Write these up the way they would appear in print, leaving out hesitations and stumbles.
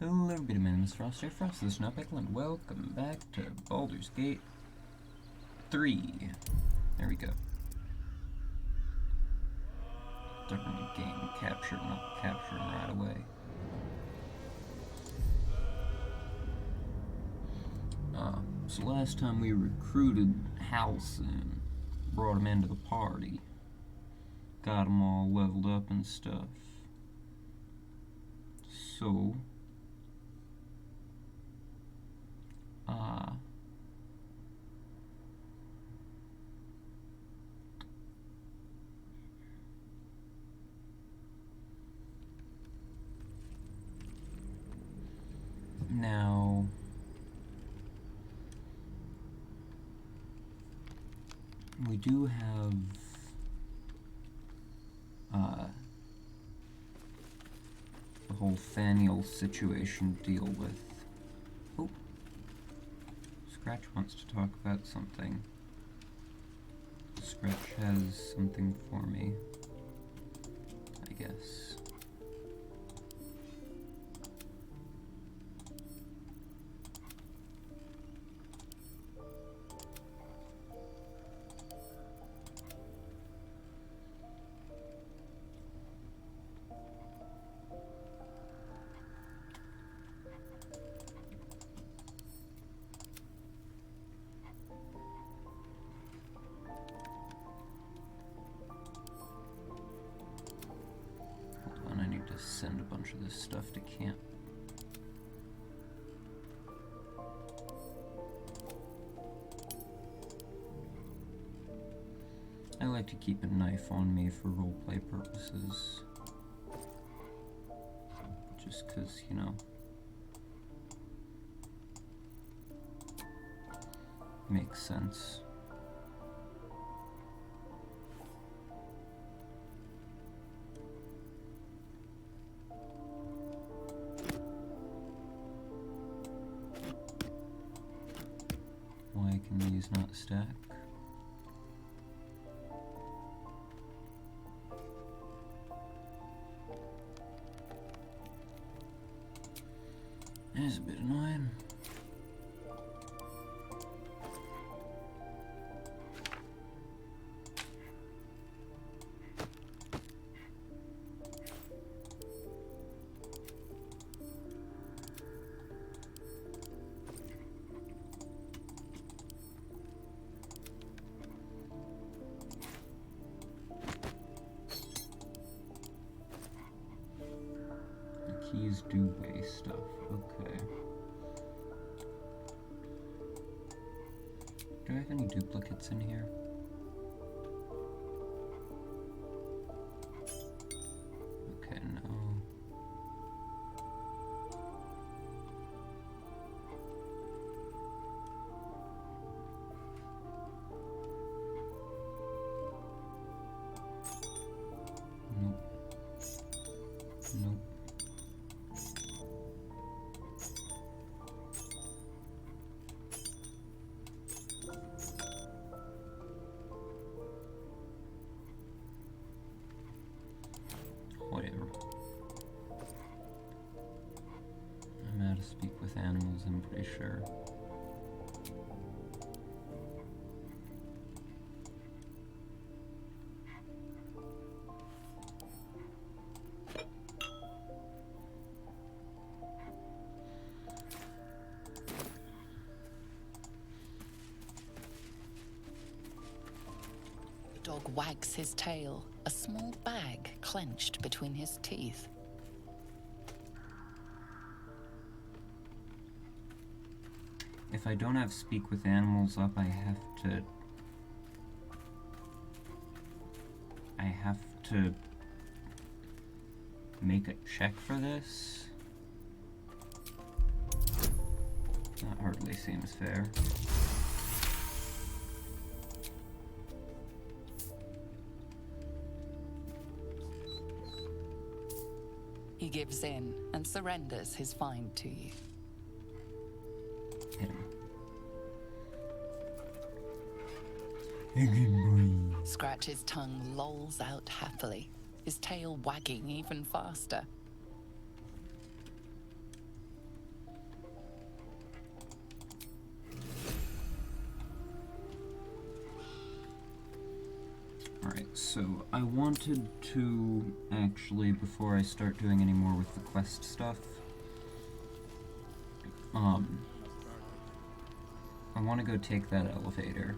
Hello everybody, my name is Frost, Frost, this is not Pickle, and welcome back to Baldur's Gate 3. There we go. Starting the game, not capturing right away. So last time we recruited Halcyon, brought him into the party, got him all leveled up and stuff. So, now, we do have, the whole Thaniel situation to deal with. Oh, Scratch wants to talk about something. Scratch has something for me, I guess. Send a bunch of this stuff to camp. I like to keep a knife on me for roleplay purposes. Just 'cause, you know, makes sense. Why can these not stack? That is a bit annoying. Keys do weigh stuff, okay. Do I have any duplicates in here? Okay, no. Nope. Nope. Whatever. I'm how to speak with animals, I'm pretty sure. The dog wags his tail, a small bag clenched between his teeth. If I don't have speak with animals up, I have to make a check for this. That hardly seems fair. He gives in and surrenders his find to you. Hit him. Scratch's tongue lolls out happily, his tail wagging even faster. So, I wanted to actually, before I start doing any more with the quest stuff, I want to go take that elevator,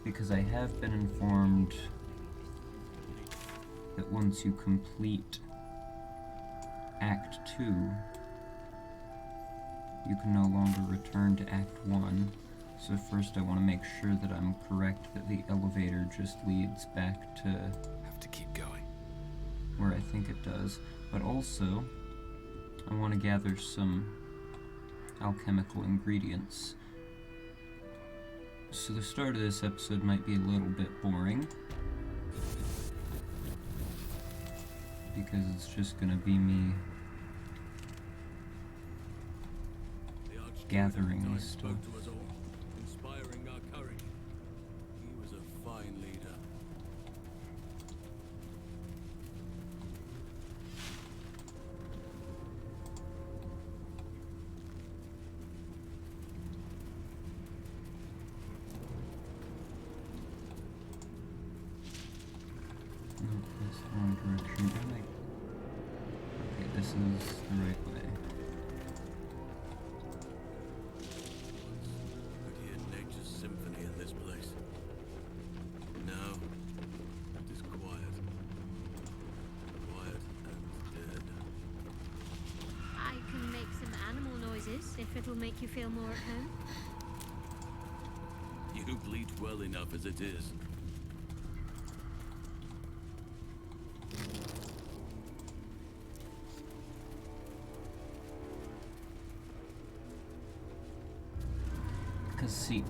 because I have been informed that once you complete Act 2, you can no longer return to Act 1. So first I want to make sure that I'm correct, that the elevator just leads back to... Have to keep going. Where I think it does. But also, I want to gather some alchemical ingredients. So the start of this episode might be a little bit boring, because it's just gonna be me gathering this stuff. Inspiring our courage. He was a fine leader. No, that's the wrong direction. Okay, this is the right way. Could hear nature's symphony in this place. Now, it is quiet. Quiet and dead. I can make some animal noises if it'll make you feel more at home. You bleat well enough as it is. Because, see,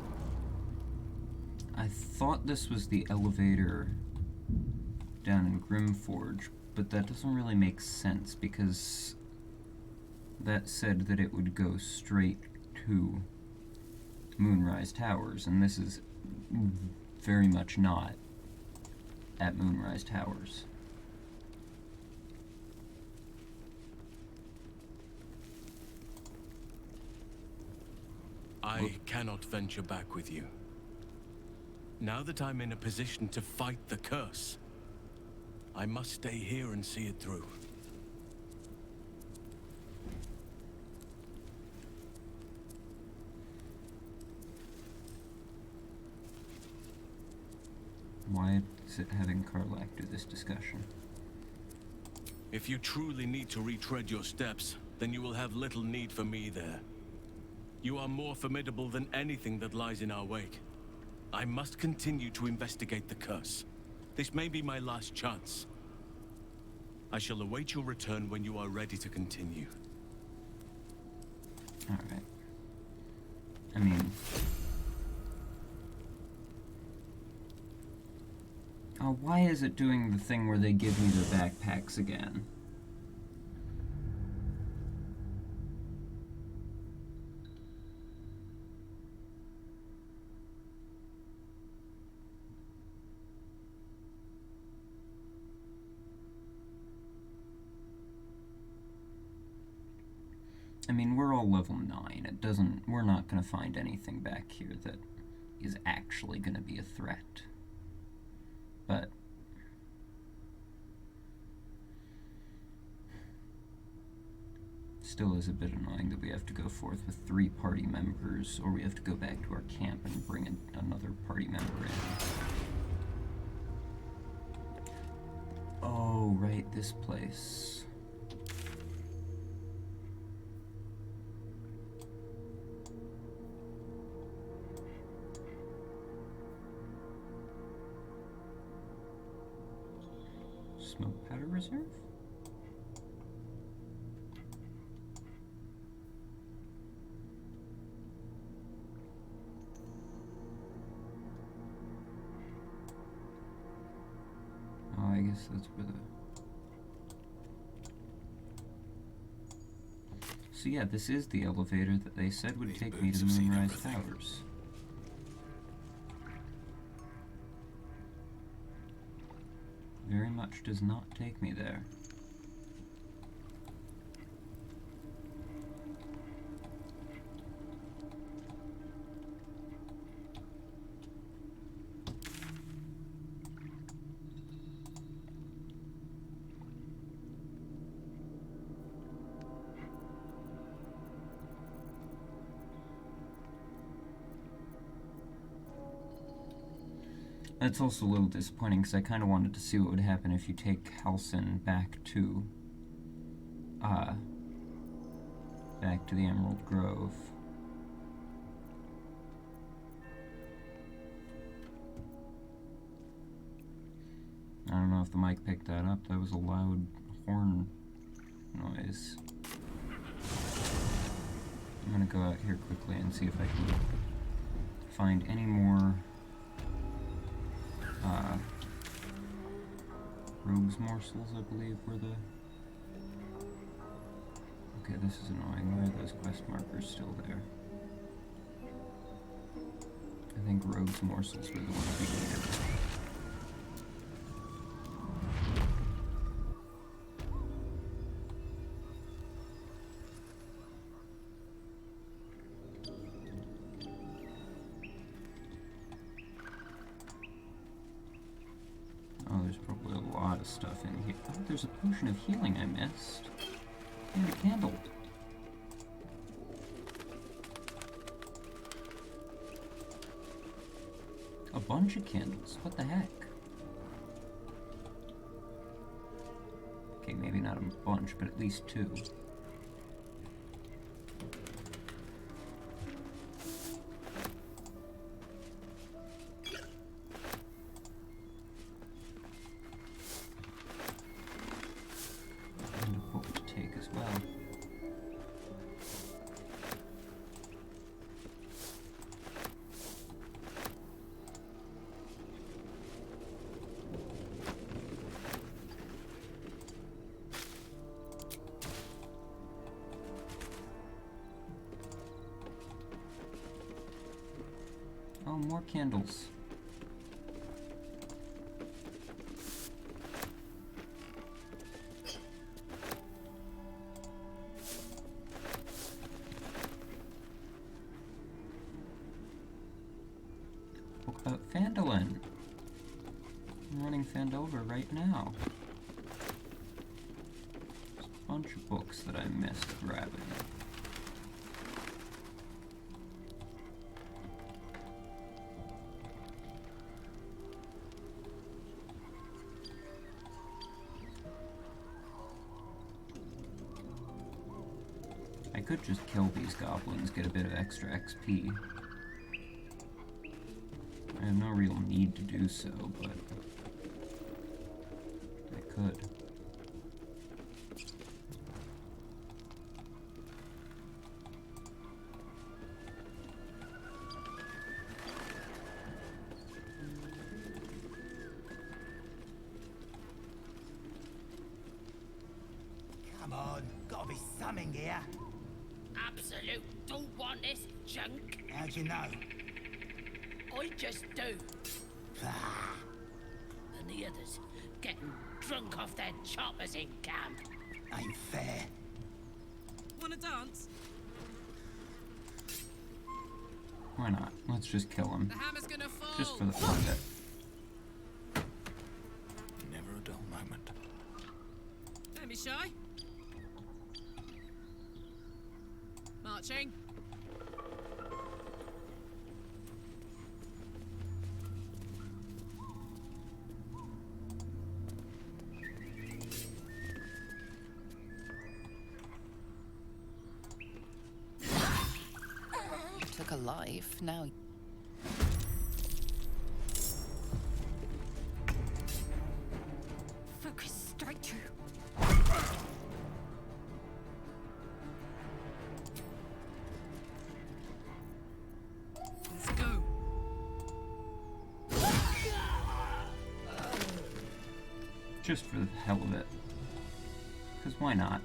I thought this was the elevator down in Grimforge, but that doesn't really make sense, because that said that it would go straight to Moonrise Towers, and this is very much not at Moonrise Towers. I cannot venture back with you. Now that I'm in a position to fight the curse, I must stay here and see it through. Why is it having Karlak do this discussion? If you truly need to retread your steps, then you will have little need for me there. You are more formidable than anything that lies in our wake. I must continue to investigate the curse. This may be my last chance. I shall await your return when you are ready to continue. Alright. I mean... why is it doing the thing where they give me their backpacks again? I mean, we're all level 9. We're not gonna find anything back here that is actually gonna be a threat. But still is a bit annoying that we have to go forth with 3 party members, or we have to go back to our camp and bring another party member in. Oh, right, this place. Smoke powder reserve? Oh, I guess that's where the... So yeah, this is the elevator that they said would take me to the Moonrise Towers. Very much does not take me there. It's also a little disappointing because I kind of wanted to see what would happen if you take Halsin back to the Emerald Grove. I don't know if the mic picked that up. That was a loud horn noise. I'm gonna go out here quickly and see if I can find any more rogues morsels, I believe, were the... Okay, this is annoying. Why are those quest markers still there? I think rogues morsels were the ones we needed. Oh, there's probably a lot of stuff in here. Oh, there's a potion of healing I missed. And a candle. A bunch of candles. What the heck? Okay, maybe not a bunch, but at least 2. Oh, more candles. Book about Phandalin. I'm running Phandelver right now. There's a bunch of books that I missed grabbing. I could just kill these goblins, get a bit of extra XP. I have no real need to do so, but I could. Come on, gotta be something here. Absolute don't want this junk. How'd you know? I just do. Ah, And the others getting drunk off their choppers in camp. ain't fair. Wanna dance? Why not? Let's just kill him. The hammer's gonna fall. Just for the fun of it. Never a dull moment. Don't be shy. Marching. Took a life, now Focus straight through. Let's go. Just for the hell of it. Because why not?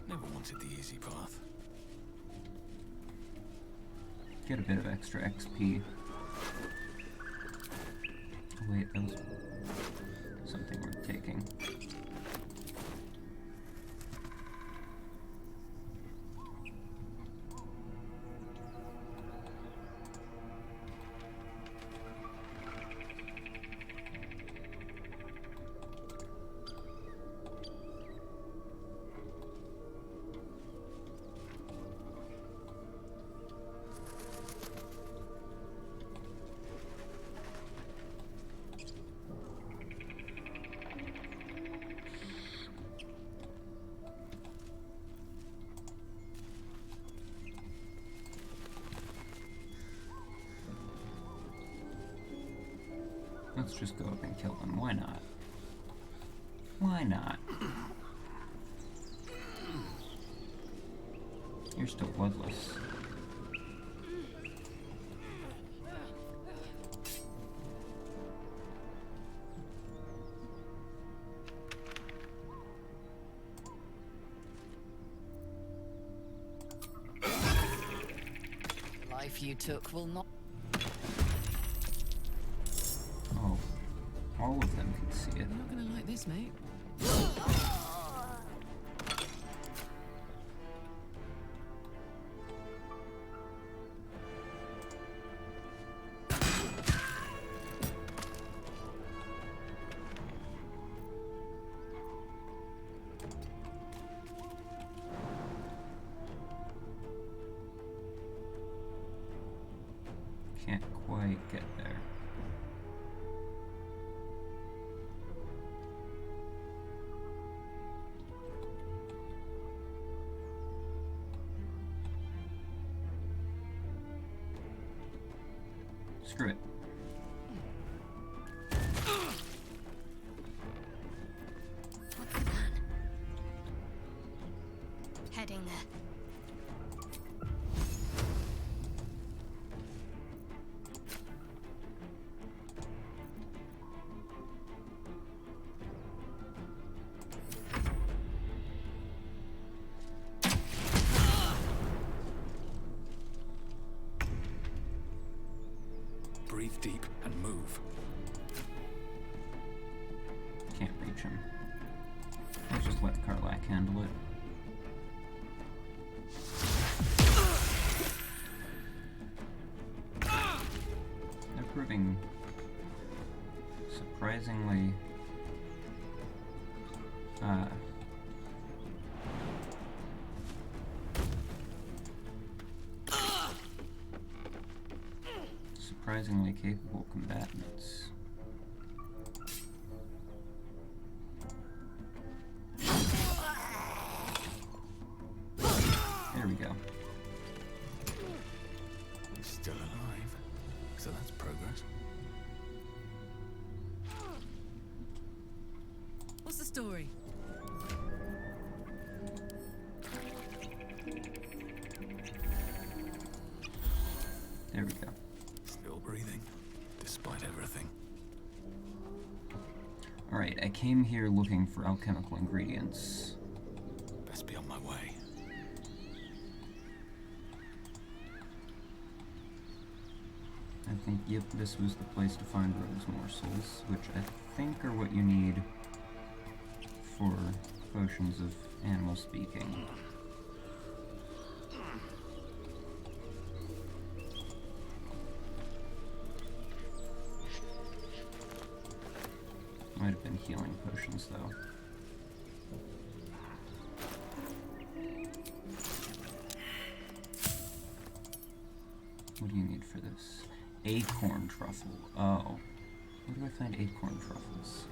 Never wanted the easy path. Get a bit of extra XP. Oh, wait, that was something worth taking. Let's just go up and kill them. Why not? Why not? You're still bloodless. The life you took will not. Oh, all of them can see it. You're not gonna like this, mate. Can't quite get there. Screw it. What's the plan? Heading there. Breathe deep and move. Can't reach him. Let's just let Karlak handle it. They're proving surprisingly surprisingly capable combatants. There we go. He's still alive. So that's progress. What's the story? There we go. Still breathing, despite everything. Alright, I came here looking for alchemical ingredients. Best be on my way. I think, yep, this was the place to find rose morsels, which I think are what you need for potions of animal speaking. Might have been healing potions, though. What do you need for this? Acorn truffle. Oh. Where do I find acorn truffles?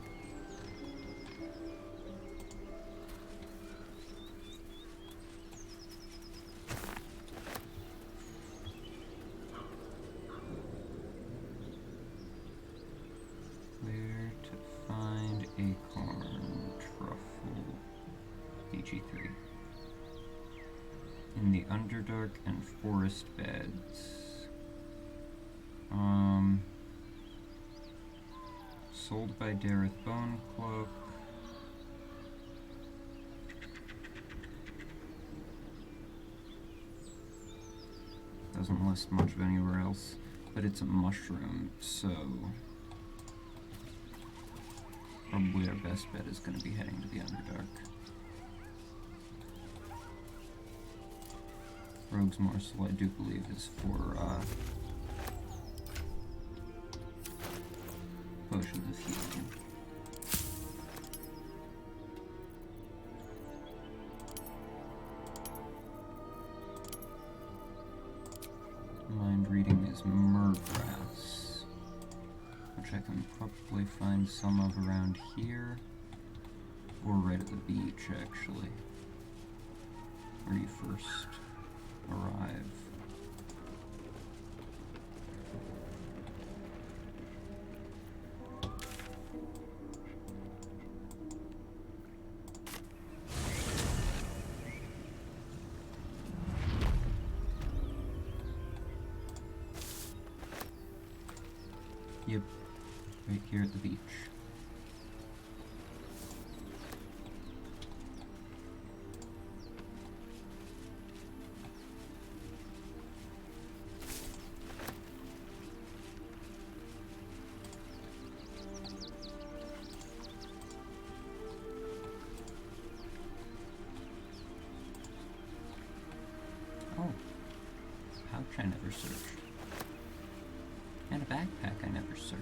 Where to find acorn truffle? DG3. In the Underdark and forest beds. Sold by Dareth Bonecloak. Doesn't list much of anywhere else, but it's a mushroom, so probably our best bet is going to be heading to the Underdark. Rogue's Morsel, I do believe, is for potions of healing. Mind reading is myrgrass, which I can probably find some of around here, or right at the beach, actually, where you first arrive. Yep. Right here at the beach. Oh. Pouch I never searched. And a backpack I never searched.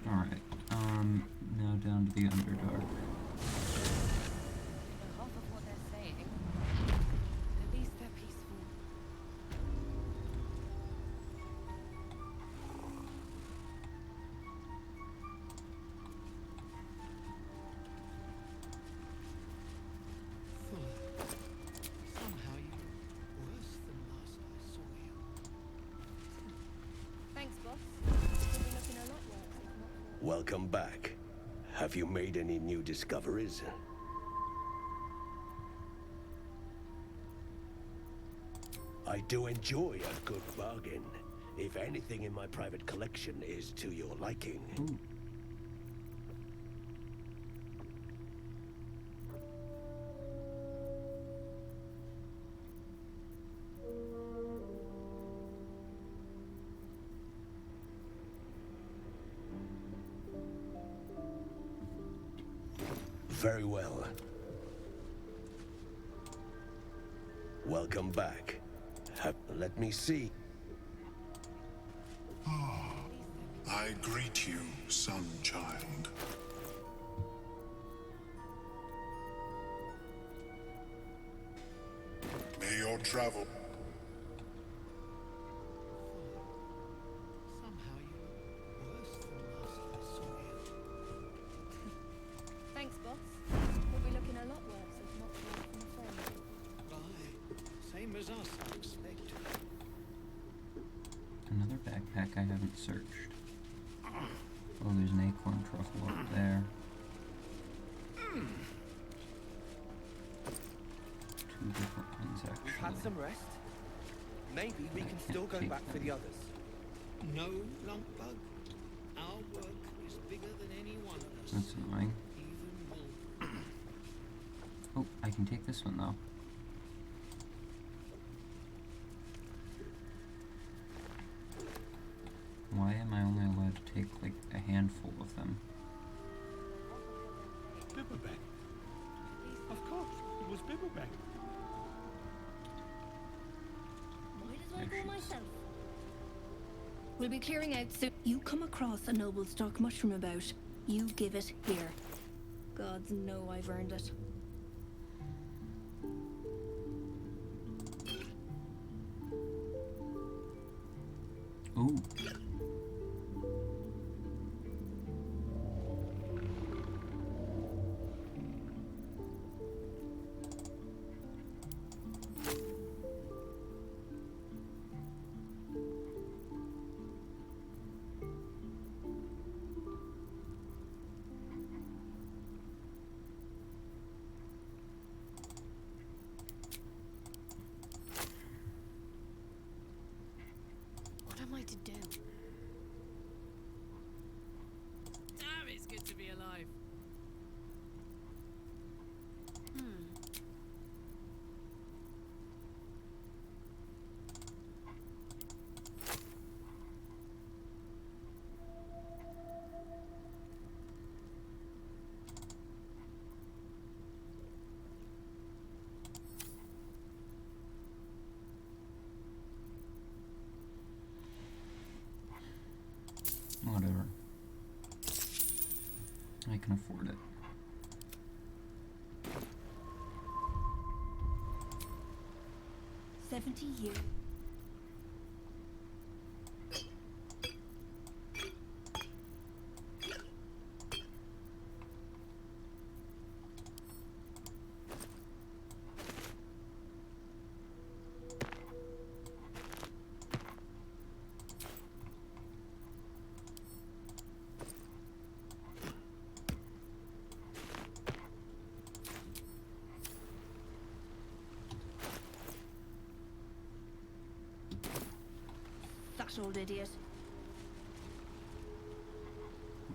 Alright, now down to the Underdark. Half of what they're saying. At least they're peaceful. Somehow you were worse than last I saw you. Thanks, boss. You'll be looking a lot worse, if not more. Welcome back. Have you made any new discoveries? I do enjoy a good bargain. If anything in my private collection is to your liking. Ooh. Very well. Welcome back. Let me see. I greet you, son child. May your travel. Somehow you were worse than last I saw you. Thanks, boss. You'll be looking a lot worse, if not more from a friend. Aye, same as us, I expect. Another backpack I haven't searched. Oh, there's an acorn truffle up there. Two different ones, actually. We've had some rest. Maybe we can still go back for the others. No, lump bug. Our work is bigger than any one of us. That's annoying. Even more. Oh, I can take this one, though. Why am I only allowed to take, like, a handful of them? Bibberbeck. Of course, it was Bibberbeck. Might as well There she go is. myself. We'll be clearing out soon. You come across a noble stock mushroom about, you give it here. Gods know I've earned it. Ooh. What am I to do? Damn, it's good to be alive. Whatever. I can afford it. $70. old idiot.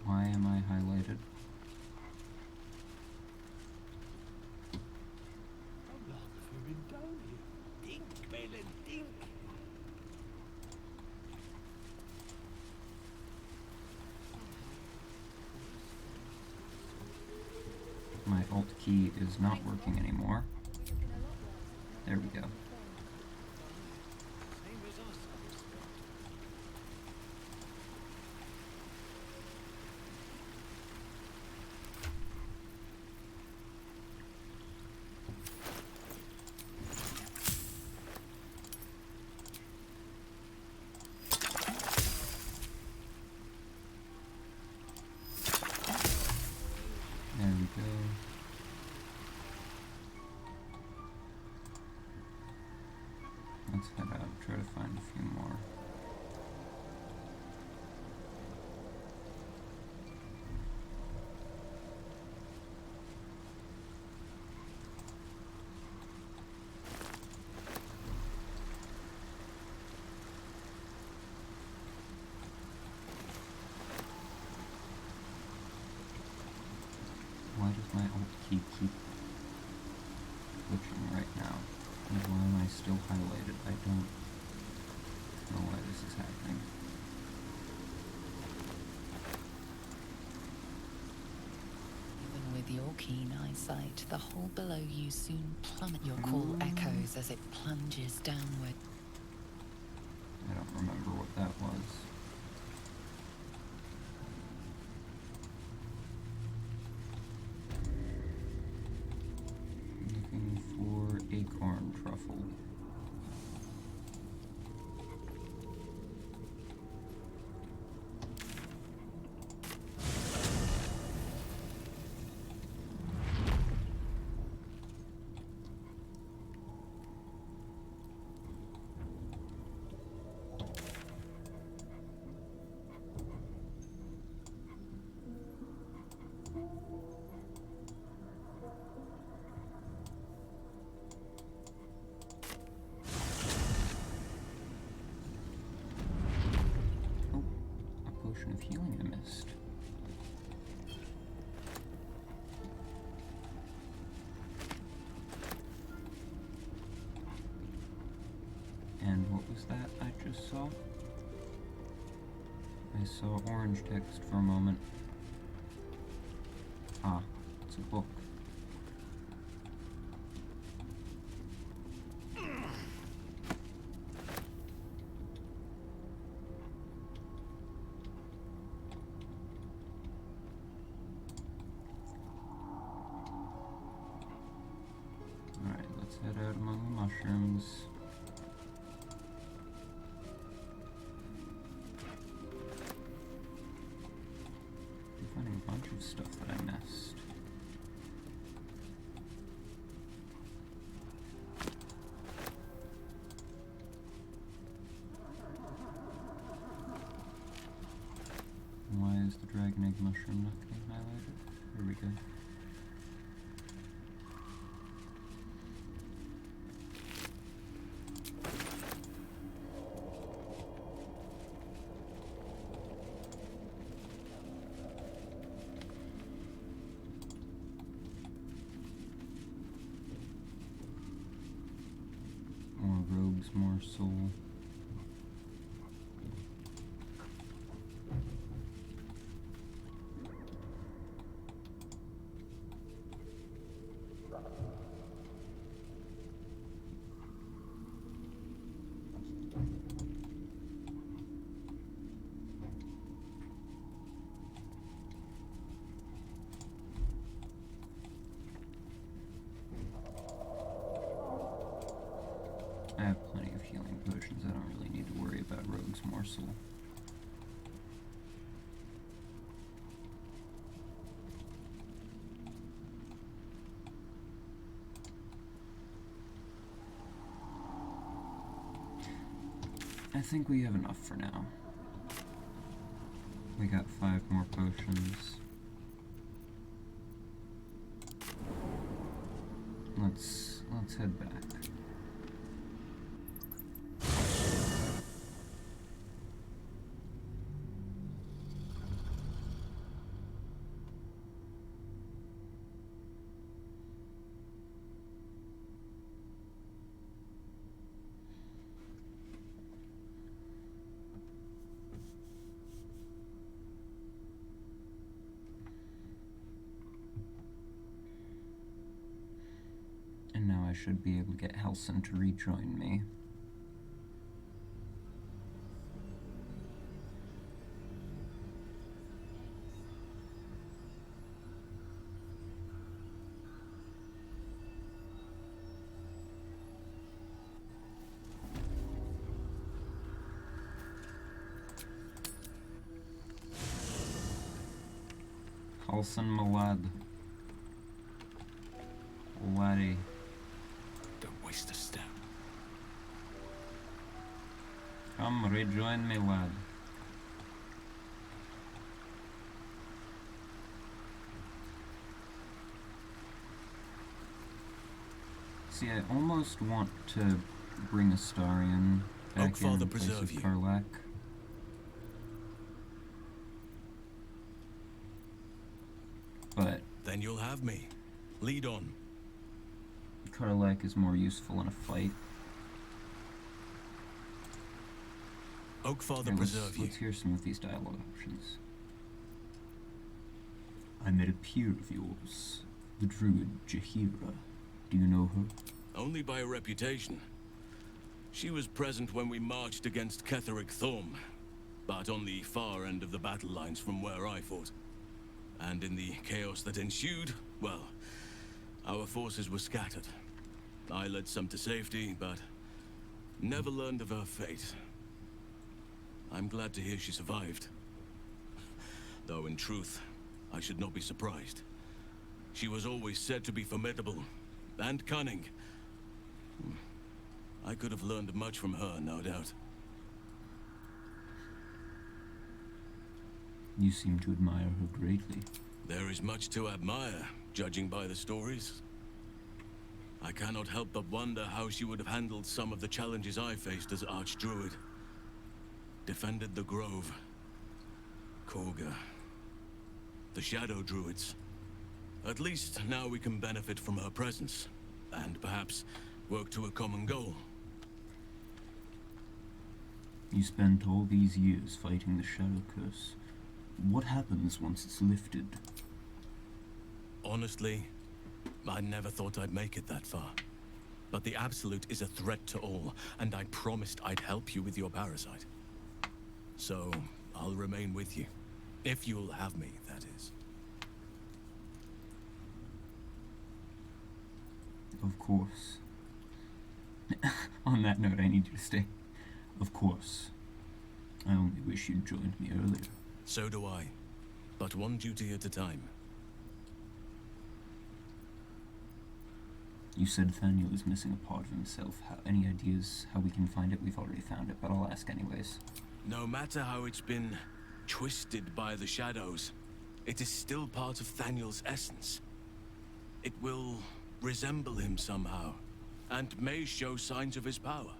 Why am I highlighted? How long have you been down here? Dink, Balin, dink! My alt key is not working anymore. There we go. Same as us. There we go. Let's head out, try to find a few more. Why does my alt key keep glitching right now? And why am I still highlighted? I don't know why this is happening. Even with your keen eyesight, the hole below you soon plummet. Your call echoes as it plunges downward. I don't remember what that was. Looking for acorn truffle. Of healing I missed. And what was that I just saw? I saw orange text for a moment. Ah, it's a book. Let's head out among the mushrooms. I'm finding a bunch of stuff that I missed. Why is the dragon egg mushroom not getting highlighted? Here we go. More robes, more soul. I have plenty of healing potions. I don't really need to worry about Rogue's Morsel. I think we have enough for now. We got 5 more potions. Let's head back. should be able to get Halsin to rejoin me. Halsin Malad. Laddie. Don't waste a step. Come rejoin me, lad. See, I almost want to bring Astarion back in place of Karlak. But then you'll have me. Lead on. Karlak is more useful in a fight. Oakfather preserve you. Let's hear some of these dialogue options. I met a peer of yours, the druid Jahira. Do you know her? Only by reputation. She was present when we marched against Ketheric Thorm, but on the far end of the battle lines from where I fought. And in the chaos that ensued, well, our forces were scattered. I led some to safety, but never learned of her fate. I'm glad to hear she survived. Though in truth, I should not be surprised. She was always said to be formidable and cunning. I could have learned much from her, no doubt. You seem to admire her greatly. There is much to admire, judging by the stories. I cannot help but wonder how she would have handled some of the challenges I faced as Archdruid. Defended the Grove, Korga, the Shadow Druids. At least now we can benefit from her presence, and perhaps work to a common goal. You spent all these years fighting the Shadow Curse. What happens once it's lifted? Honestly, I never thought I'd make it that far. But the Absolute is a threat to all, and I promised I'd help you with your parasite. So, I'll remain with you. If you'll have me, that is. Of course. On that note, I need you to stay. Of course. I only wish you'd joined me earlier. So do I. But one duty at a time. You said Thaniel is missing a part of himself. Any ideas how we can find it? We've already found it, but I'll ask anyways. No matter how it's been twisted by the shadows, it is still part of Thaniel's essence. It will resemble him somehow, and may show signs of his power.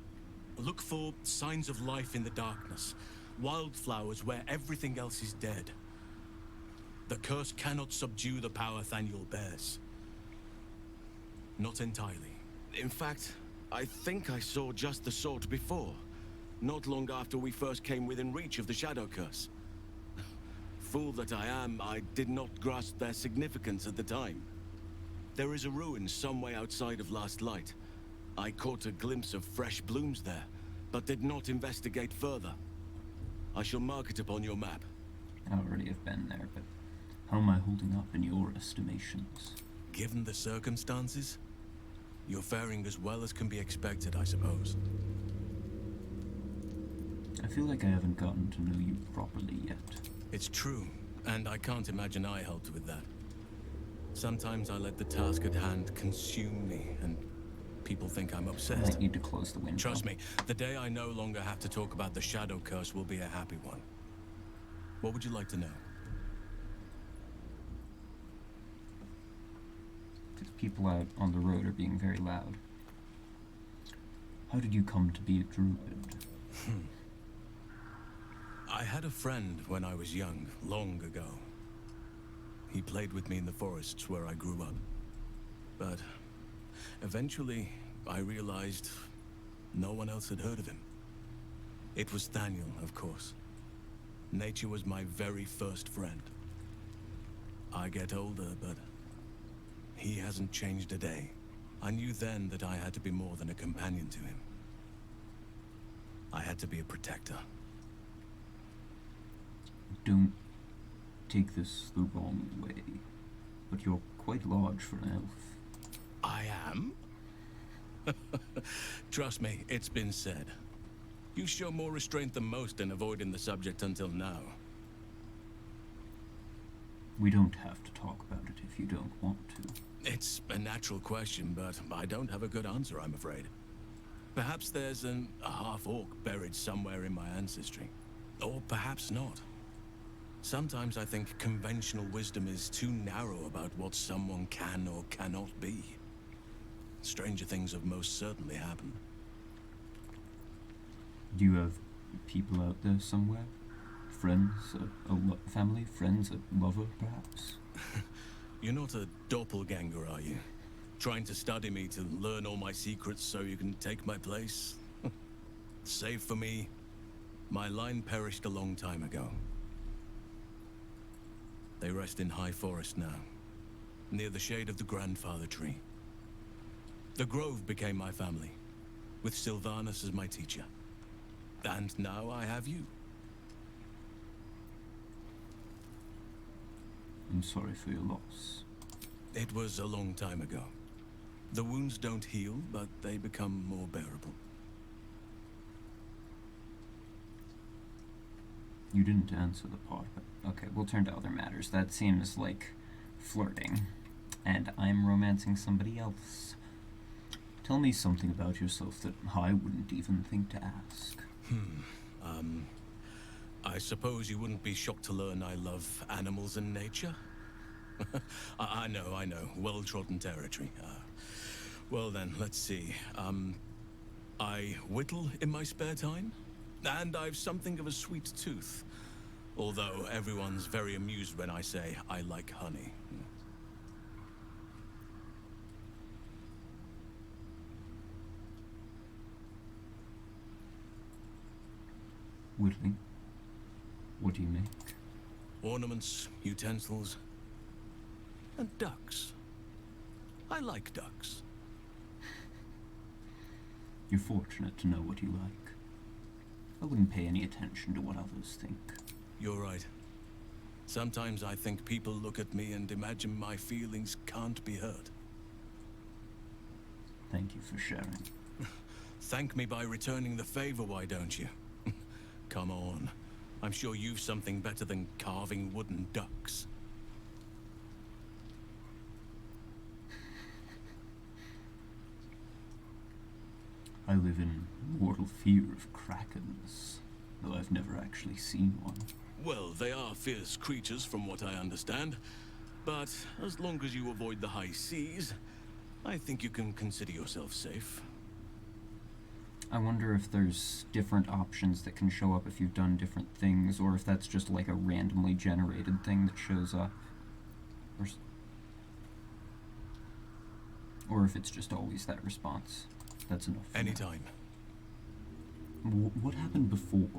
Look for signs of life in the darkness, wildflowers where everything else is dead. The curse cannot subdue the power Thaniel bears. Not entirely. In fact, I think I saw just the sort before. Not long after we first came within reach of the Shadow Curse. Fool that I am, I did not grasp their significance at the time. There is a ruin some way outside of Last Light. I caught a glimpse of fresh blooms there, but did not investigate further. I shall mark it upon your map. I already have been there, but how am I holding up in your estimations? Given the circumstances, you're faring as well as can be expected, I suppose. I feel like I haven't gotten to know you properly yet. It's true, and I can't imagine I helped with that. Sometimes I let the task at hand consume me, and people think I'm obsessed. I might need to close the window. Trust me, the day I no longer have to talk about the Shadow Curse will be a happy one. What would you like to know? Because people out on the road are being very loud. How did you come to be a druid? I had a friend when I was young, long ago. He played with me in the forests where I grew up. But eventually, I realized no one else had heard of him. It was Thaniel, of course. Nature was my very first friend. I get older, but he hasn't changed a day. I knew then that I had to be more than a companion to him. I had to be a protector. Don't take this the wrong way, but you're quite large for an elf. I am? Trust me, it's been said. You show more restraint than most in avoiding the subject until now. We don't have to talk about it if you don't want to. It's a natural question, but I don't have a good answer, I'm afraid. Perhaps there's a half-orc buried somewhere in my ancestry. Or perhaps not. Sometimes I think conventional wisdom is too narrow about what someone can or cannot be. Stranger things have most certainly happened. Do you have people out there somewhere? Friends? Family? Friends? A lover, perhaps? You're not a doppelganger, are you? Trying to study me to learn all my secrets so you can take my place? Save for me, my line perished a long time ago. They rest in high forest now, near the shade of the grandfather tree. The grove became my family, with Sylvanas as my teacher. And now I have you. I'm sorry for your loss. It was a long time ago. The wounds don't heal, but they become more bearable. You didn't answer the part, but okay, we'll turn to other matters. That seems like flirting, and I'm romancing somebody else. Tell me something about yourself that I wouldn't even think to ask. I suppose you wouldn't be shocked to learn I love animals and nature? I know, well-trodden territory. Well then, let's see. I whittle in my spare time, and I've something of a sweet tooth. Although everyone's very amused when I say I like honey. Whittling? What do you make? Ornaments, utensils, and ducks. I like ducks. You're fortunate to know what you like. I wouldn't pay any attention to what others think. You're right. Sometimes I think people look at me and imagine my feelings can't be hurt. Thank you for sharing. Thank me by returning the favor, why don't you? Come on. I'm sure you've something better than carving wooden ducks. I live in mortal fear of krakens, though I've never actually seen one. Well, they are fierce creatures from what I understand. But as long as you avoid the high seas, I think you can consider yourself safe. I wonder if there's different options that can show up if you've done different things, or if that's just like a randomly generated thing that shows up. Or if it's just always that response. That's enough. Anytime. What happened before,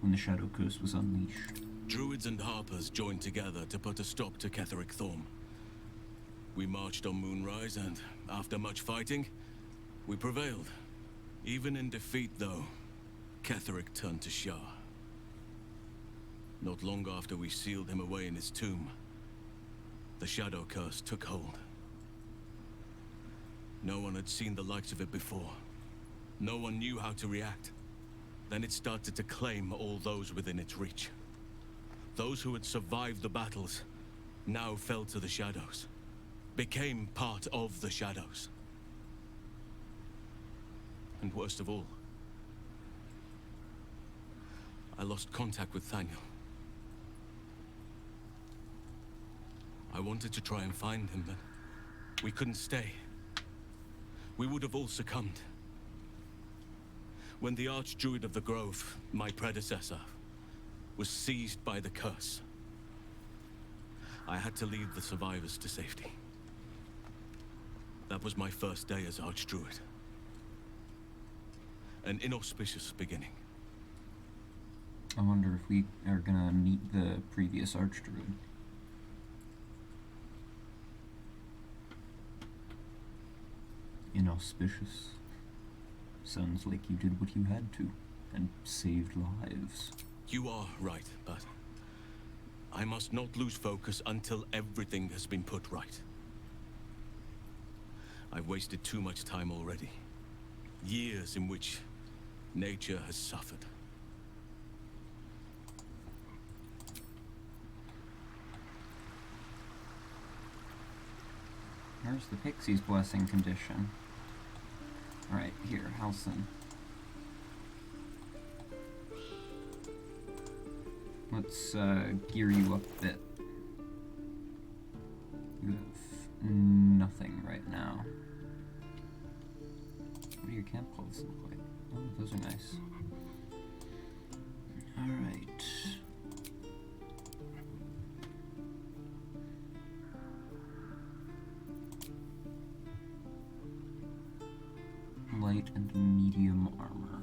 when the Shadow Curse was unleashed? Druids and Harpers joined together to put a stop to Ketheric Thorm. We marched on Moonrise, and after much fighting, we prevailed. Even in defeat, though, Ketheric turned to Shah. Not long after we sealed him away in his tomb, the Shadow Curse took hold. No one had seen the likes of it before. No one knew how to react. Then it started to claim all those within its reach. Those who had survived the battles now fell to the shadows, became part of the shadows. And worst of all, I lost contact with Thaniel. I wanted to try and find him, but we couldn't stay. We would have all succumbed. When the Archdruid of the Grove, my predecessor, was seized by the curse, I had to lead the survivors to safety. That was my first day as Archdruid. An inauspicious beginning. I wonder if we are gonna meet the previous Archdruid. inauspicious. Sounds like you did what you had to, and saved lives. You are right, but I must not lose focus until everything has been put right. I've wasted too much time already. Years in which nature has suffered. Where's the Pixie's blessing condition? Alright, here, Halcyon. Let's gear you up a bit. You have nothing right now. What do your camp clothes look like? Oh, those are nice. Alright. Light and medium armor.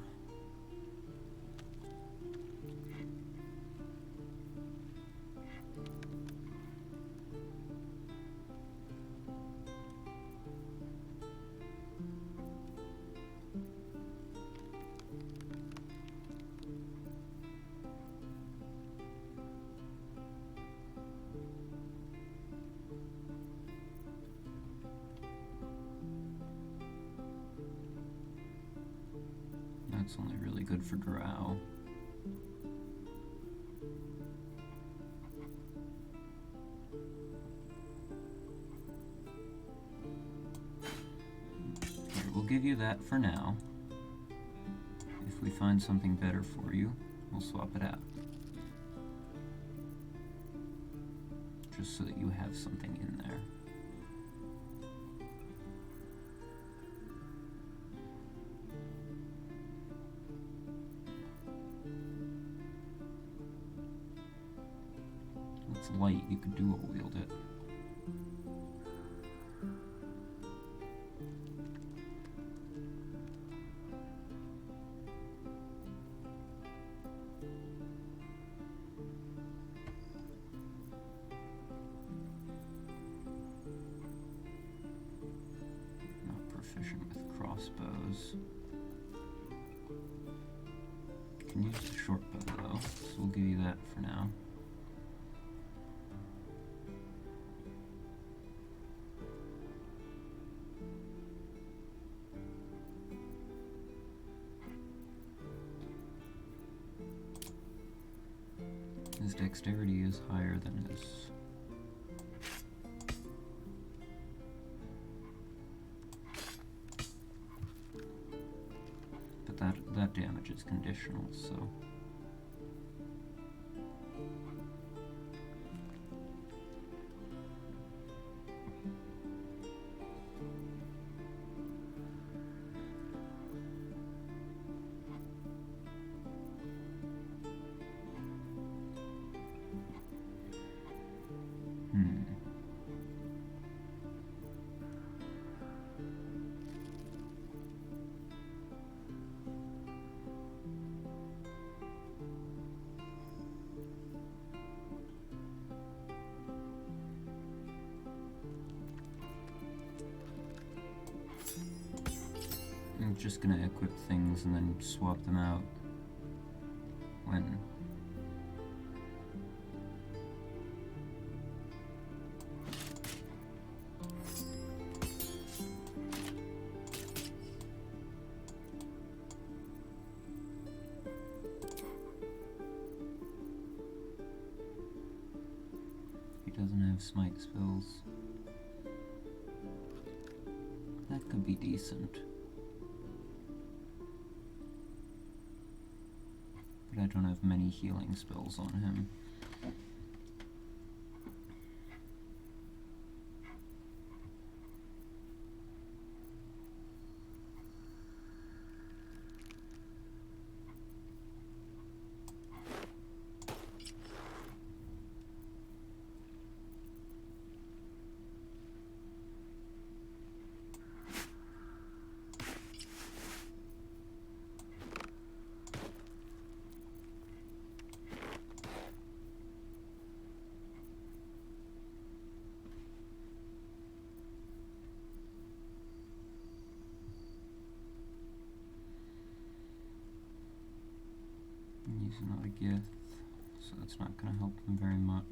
That's only really good for Drow. Here, we'll give you that for now. If we find something better for you, we'll swap it out. Just so that you have something in there. It's light, you could dual wield it. Not proficient with crossbows. Can use the short bow though, so we'll give you that for now. His dexterity is higher than his... But that damage is conditional, so... I'm just gonna equip things and then swap them out when... He doesn't have smite spells. That could be decent. But I don't have many healing spells on him. He's not a Gith, so that's not going to help him very much.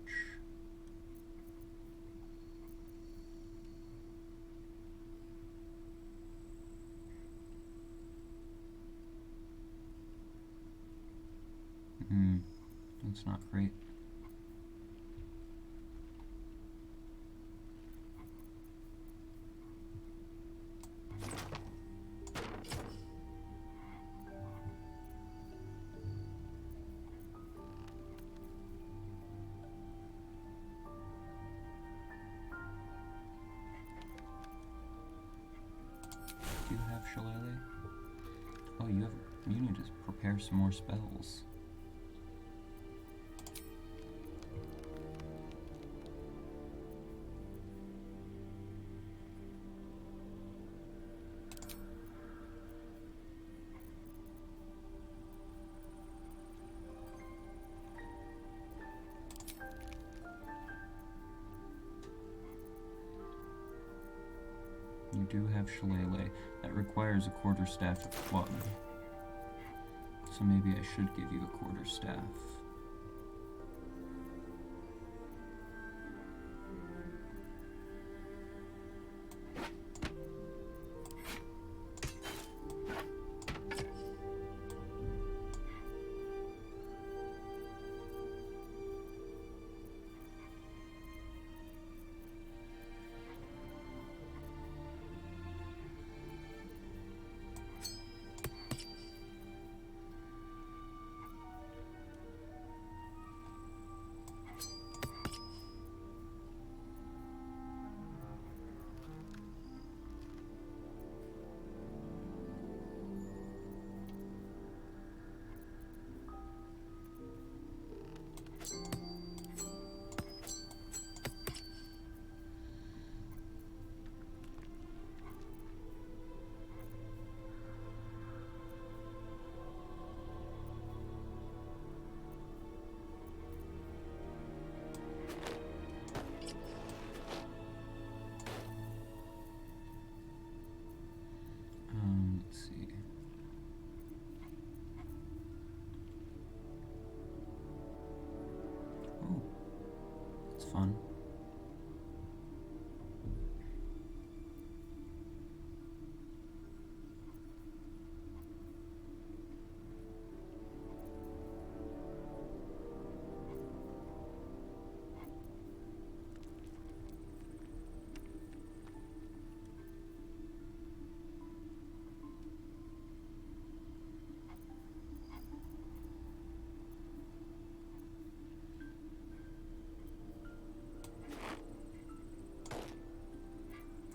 That's not great. Do you have Shillelagh? Oh, you need to prepare some more spells. You do have Shillelagh. That requires a quarterstaff of club. So maybe I should give you a quarterstaff. Let's see. Oh, that's fun.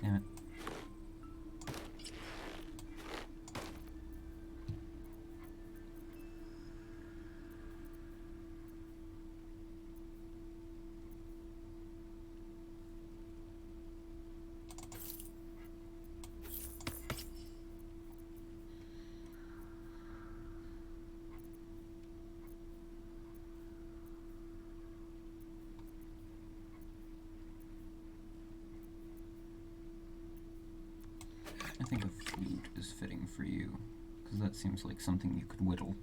Damn it. I think a flute is fitting for you, because that seems like something you could whittle.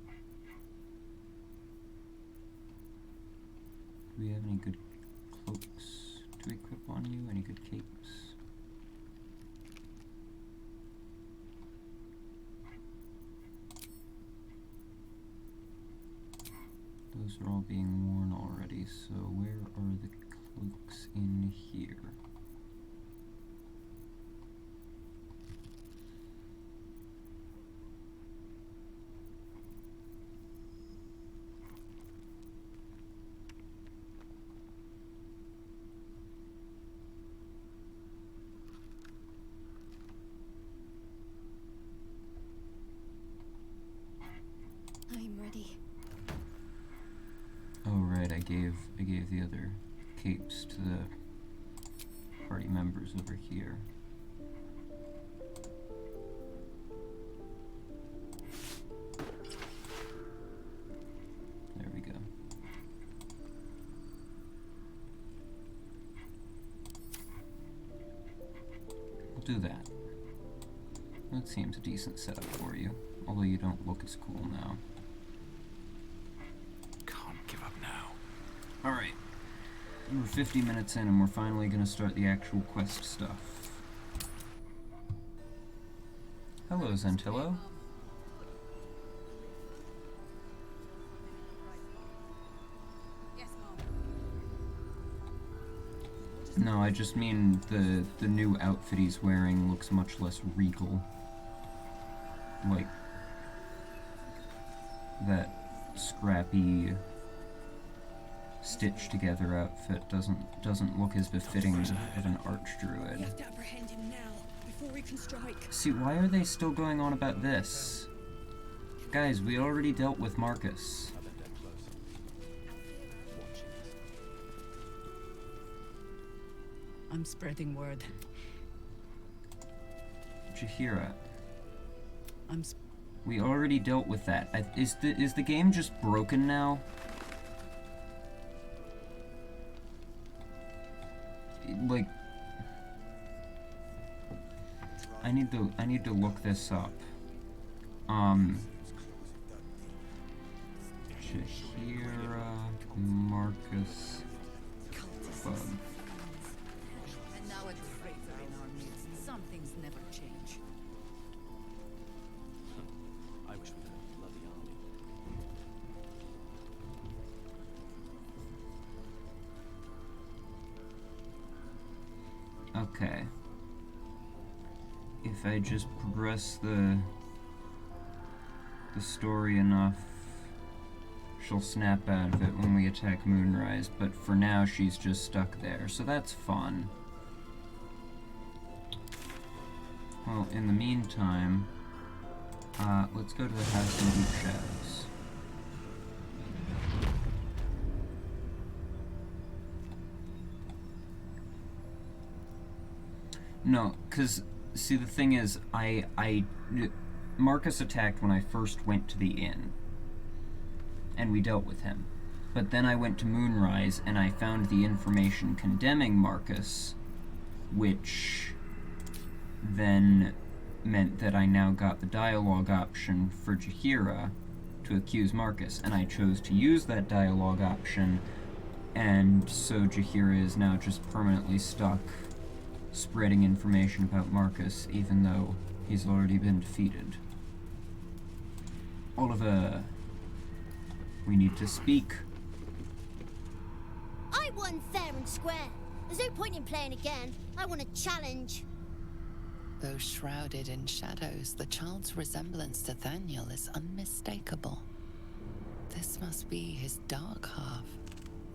Do we have any good cloaks to equip on you? Any good capes? Those are all being worn already, so where are the cloaks in here? I'm ready. Oh right, I gave the other capes to the party members over here. There we go. We'll do that. That seems a decent setup for you, although you don't look as cool now. We're 50 minutes in and we're finally gonna start the actual quest stuff. Hello, Zentillo. No, I just mean the new outfit he's wearing looks much less regal. Like that scrappy stitched together outfit doesn't look as befitting of an archdruid. We have to apprehend him now before we can strike. See, why are they still going on about this? Guys, we already dealt with Marcus. I'm spreading word. Jaheira. We already dealt with that. Is the game just broken now? Like, I need to look this up. Jaheira Marcus bug. And now a traitor in our midst. Some things never change. I wish we had a bloody army. Okay. If I just progress the story enough, she'll snap out of it when we attack Moonrise, but for now she's just stuck there, so that's fun. Well, in the meantime, let's go to the House in Deep Shadows. No, because, see, the thing is, Marcus attacked when I first went to the inn, and we dealt with him. But then I went to Moonrise, and I found the information condemning Marcus, which then meant that I now got the dialogue option for Jaheira to accuse Marcus, and I chose to use that dialogue option, and so Jaheira is now just permanently stuck spreading information about Marcus, even though he's already been defeated. Oliver, we need to speak. I won fair and square. There's no point in playing again. I want a challenge. Though shrouded in shadows, the child's resemblance to Thaniel is unmistakable. This must be his dark half,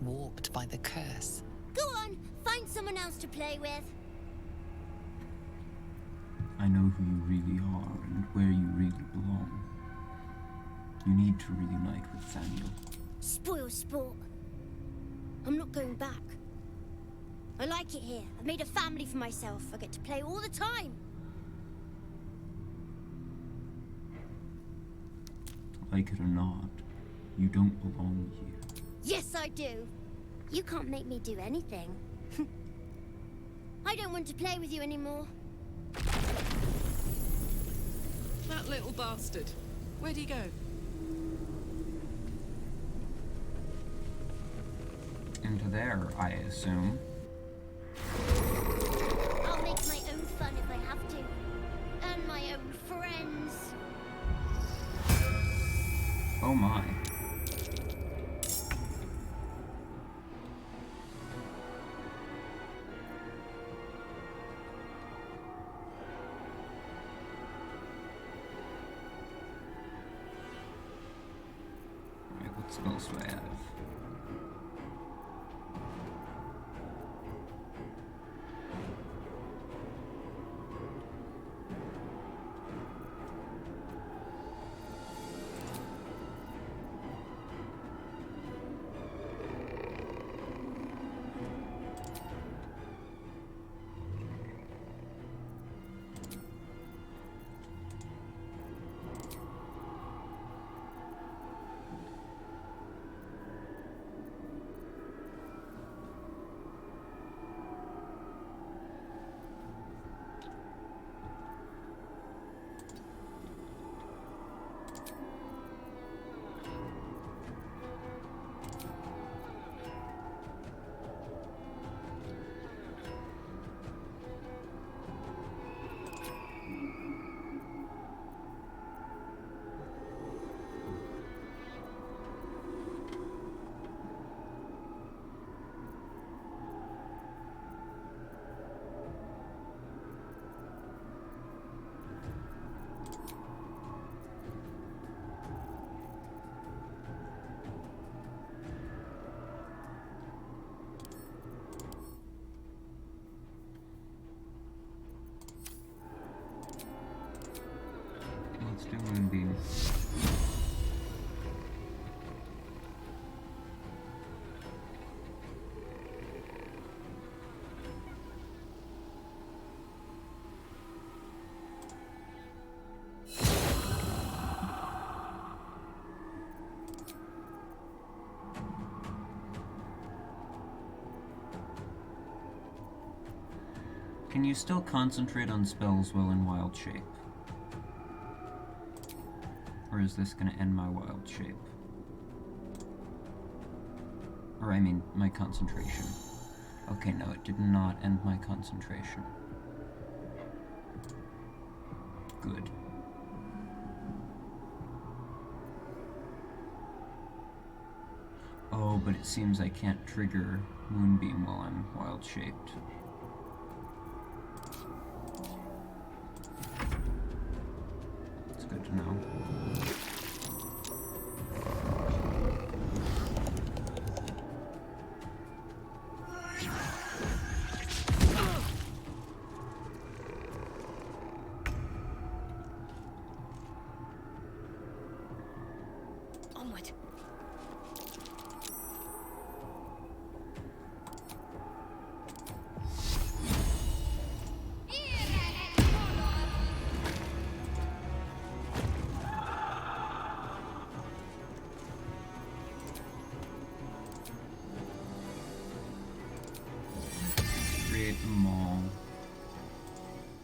warped by the curse. Go on, find someone else to play with. I know who you really are and where you really belong. You need to reunite with Thaniel. Spoil sport. I'm not going back. I like it here. I've made a family for myself. I get to play all the time. Like it or not, you don't belong here. Yes, I do. You can't make me do anything. I don't want to play with you anymore. That little bastard. Where'd he go? Into there, I assume. I'll make my own fun if I have to. And my own friends. Oh my. Alright, what spells do I have? Can you still concentrate on spells while in wild shape? Or is this gonna end my wild shape? Or I mean, my concentration. Okay, no, it did not end my concentration. Good. Oh, but it seems I can't trigger Moonbeam while I'm wild-shaped. It's good to know. Onward. Create a mall.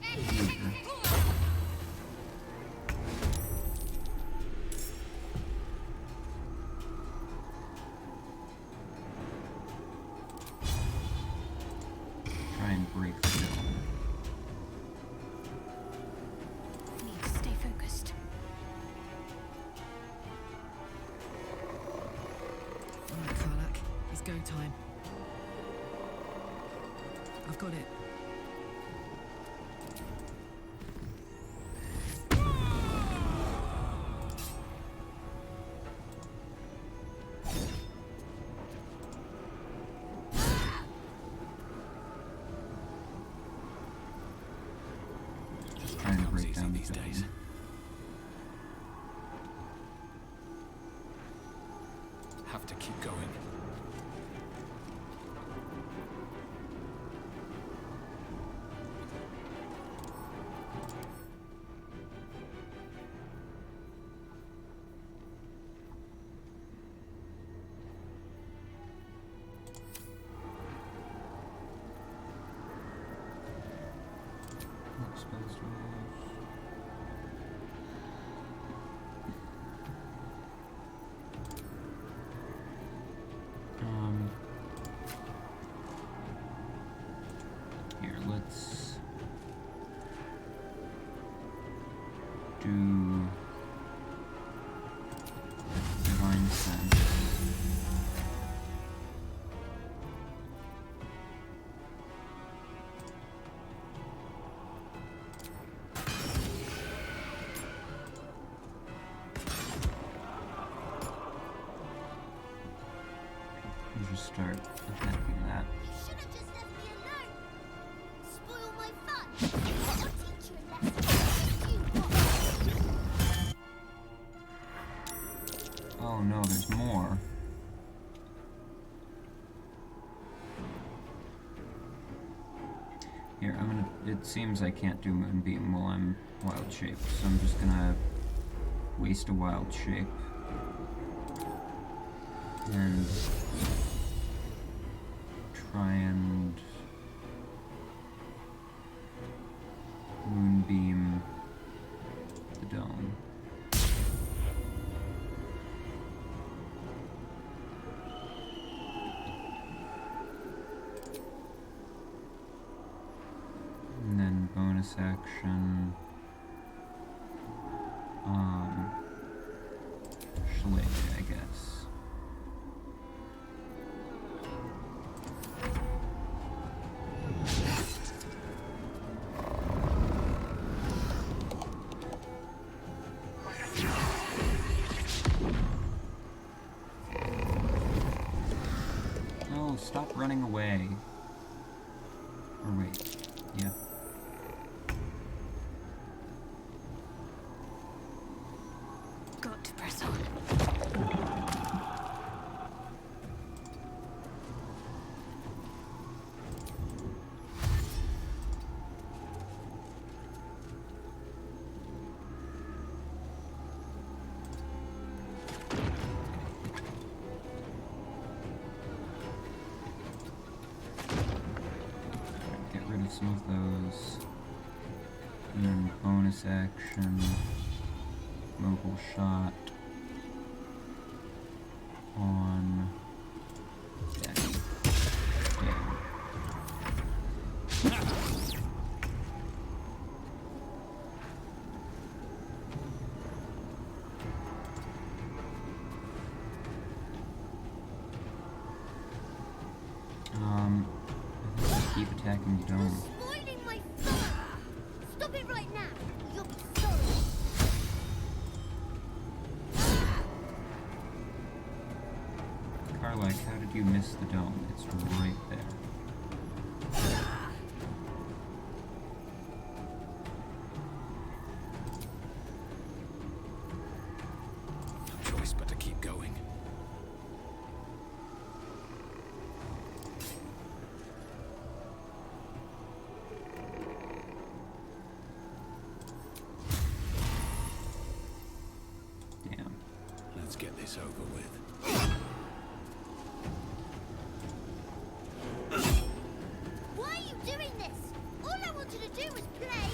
Here. Try and break the dome. Need to stay focused. Alright, Karlak. It's go time. I've got it. Just trying to break down these days. Have to keep going. What spells do I have? Here, let's do Divine Sense. And just start attacking that. You should have just left me alone. Spoil my fun. I'll teach you a lesson. You Oh no, there's more. Here, I'm gonna. It seems I can't do Moonbeam while I'm wild shape, so I'm just gonna waste a wild shape. And try and Moonbeam the dome. And then bonus action, Schley, I guess. Oh, stop running away. Or wait, yeah. Got to press on. Get rid of have some of those. And then bonus action, mobile shot on Daddy. Damn. I think keep attacking the dome. Spoiling my fun! Stop it right now! You'll be sorry! Karlak, how did you miss the dome? It's right there. No choice but to keep going. Damn. Let's get this over with. Why are you doing this? All I wanted to do was play!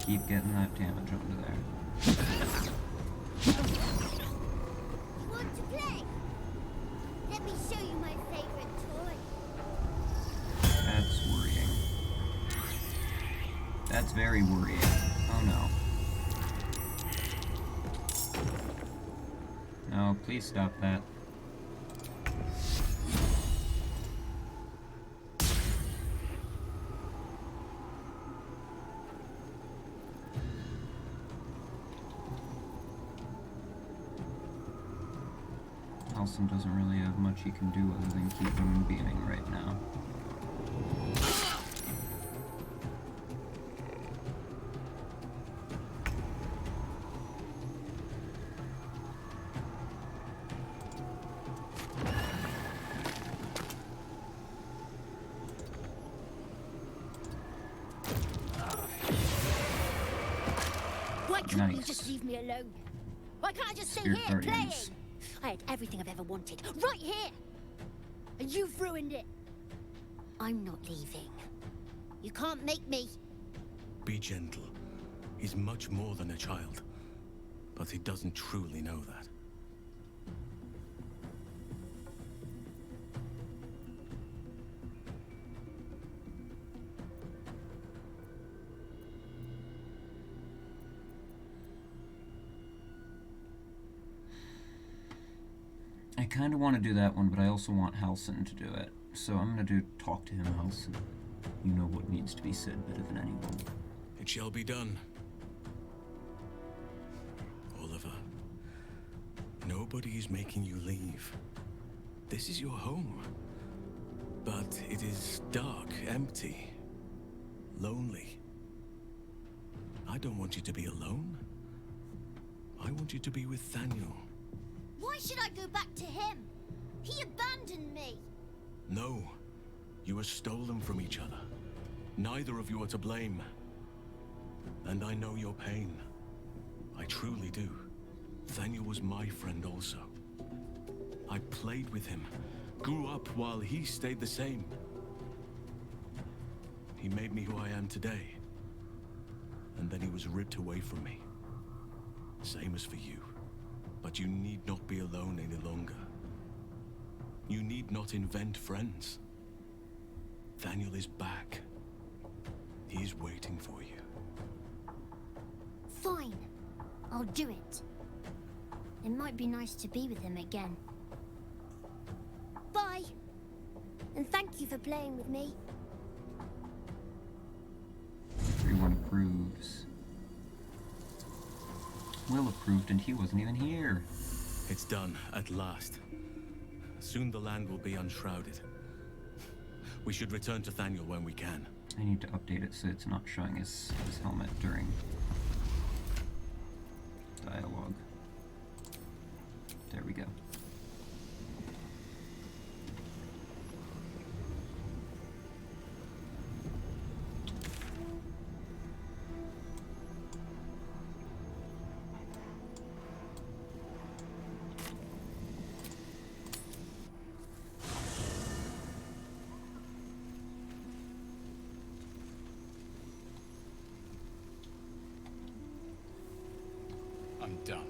Keep getting that damage under there. You want to play? Let me show you my favorite toy. That's worrying. That's very worrying. Oh no. No, please stop that. Halsin doesn't really have much he can do other than keep moonbeaming right now. Why can't you Nice. just leave me alone? Why can't I just stay Spirit here playing? Guardians. I had everything I've ever wanted, right here! And you've ruined it! I'm not leaving. You can't make me. Be gentle. He's much more than a child. But he doesn't truly know that. I kind of want to do that one, but I also want Halsin to do it. So I'm going to talk to him, Halsin. You know what needs to be said better than anyone. It shall be done. Oliver, nobody is making you leave. This is your home. But it is dark, empty, lonely. I don't want you to be alone. I want you to be with Thaniel. Why should I go back to him? He abandoned me. No, you were stolen from each other. Neither of you are to blame. And I know your pain. I truly do. Thaniel was my friend also. I played with him, grew up while he stayed the same. He made me who I am today. And then he was ripped away from me. Same as for you. But you need not be alone any longer. You need not invent friends. Thaniel is back. He's waiting for you. Fine. I'll do it. It might be nice to be with him again. Bye. And thank you for playing with me. Everyone approves. Will approved and he wasn't even here. It's done, at last. Soon the land will be unshrouded. We should return to Thaniel when we can. I need to update it so it's not showing his helmet during dialogue. There we go. done.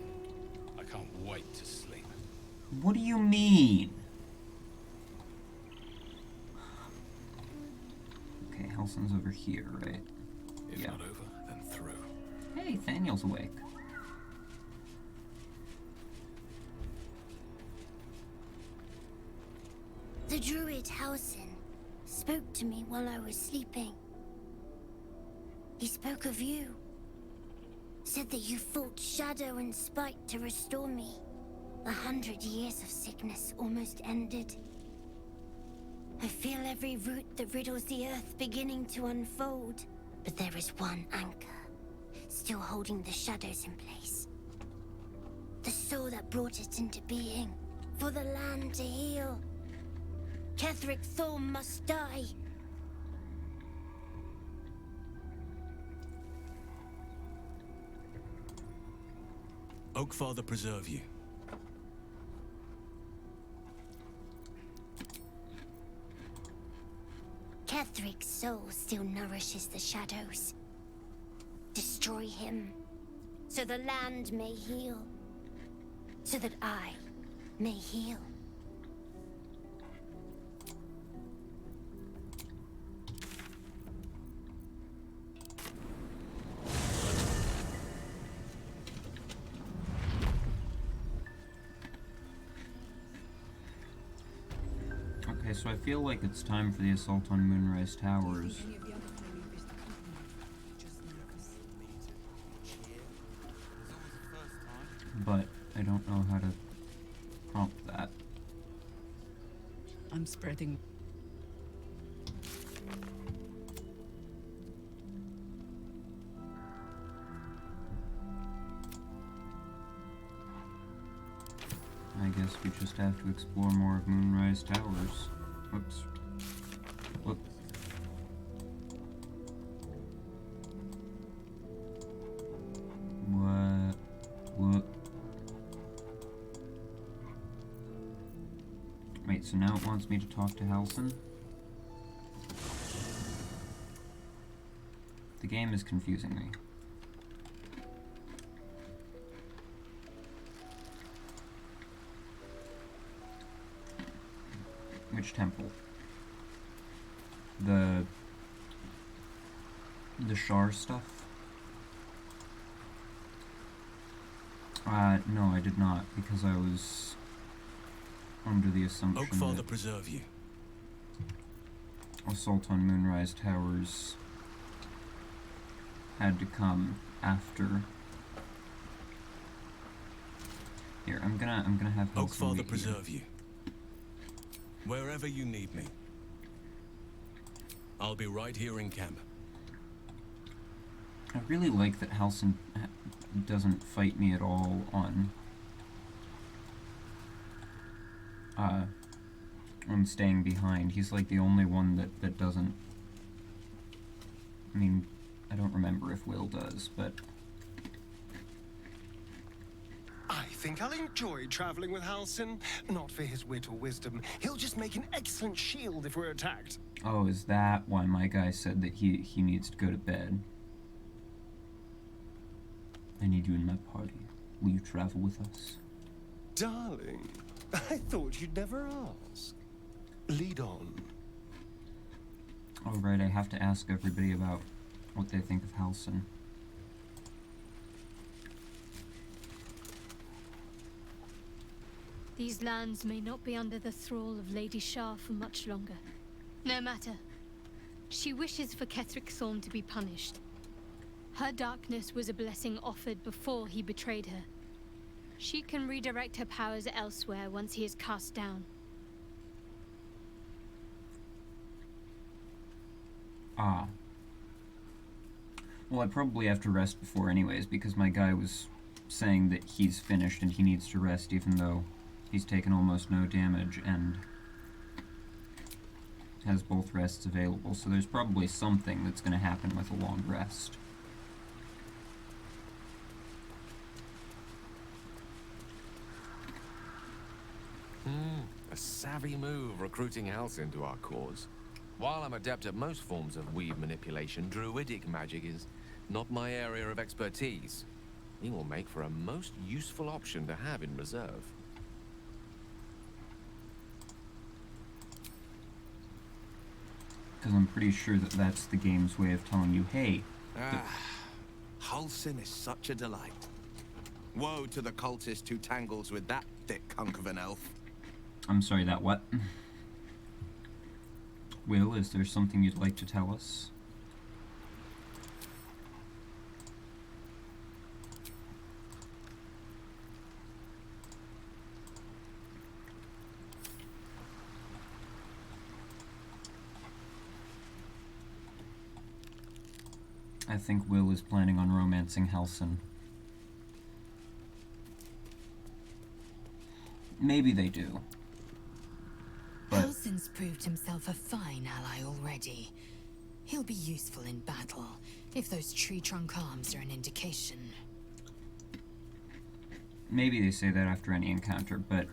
I can't wait to sleep. What do you mean? Okay, Halsin's over here, right? If not over, then through. Hey, Thaniel's awake. The druid Halsin spoke to me while I was sleeping. He spoke of you. Said that you fought shadow and spite to restore me. 100 years of sickness almost ended. I feel every root that riddles the earth beginning to unfold. But there is one anchor, still holding the shadows in place. The soul that brought it into being, for the land to heal. Ketheric Thorm must die. Oakfather preserve you. Ketheric's soul still nourishes the shadows. Destroy him, so the land may heal. So that I may heal. Okay, so I feel like it's time for the assault on Moonrise Towers. But I don't know how to prompt that. I'm spreading. I guess we just have to explore more of Moonrise Towers. Whoops. Whoop. What? Whoop. Wait, so now it wants me to talk to Halsin? The game is confusing me. Which temple? The Shar stuff? No, I did not, because I was under the assumption Oakfather that preserve you. assault on Moonrise Towers had to come after. Here, I'm gonna have Halsin Oakfather meet preserve you. Wherever you need me. I'll be right here in camp. I really like that Halsin doesn't fight me at all on staying behind. He's like the only one that doesn't. I mean, I don't remember if Will does, but I think I'll enjoy traveling with Halsin. Not for his wit or wisdom. He'll just make an excellent shield if we're attacked. oh, is that why my guy said that he needs to go to bed? I need you in my party. Will you travel with us? Darling, I thought you'd never ask. Lead on. Alright, I have to ask everybody about what they think of Halsin. These lands may not be under the thrall of Lady Shar for much longer. No matter. She wishes for Ketheric Thorm to be punished. Her darkness was a blessing offered before he betrayed her. She can redirect her powers elsewhere once he is cast down. Ah. Well, I probably have to rest before anyways, because my guy was saying that he's finished and he needs to rest even though he's taken almost no damage and has both rests available, so there's probably something that's going to happen with a long rest. A savvy move recruiting Halsin to our cause. While I'm adept at most forms of weave manipulation, druidic magic is not my area of expertise. He will make for a most useful option to have in reserve. Because I'm pretty sure that that's the game's way of telling you, hey... Halsin is such a delight. Woe to the cultist who tangles with that thick hunk of an elf. I'm sorry, that what? Will, is there something you'd like to tell us? I think Will is planning on romancing Halsin. Maybe they do. But Halsin's proved himself a fine ally already. He'll be useful in battle, if those tree trunk arms are an indication. maybe they say that after any encounter, but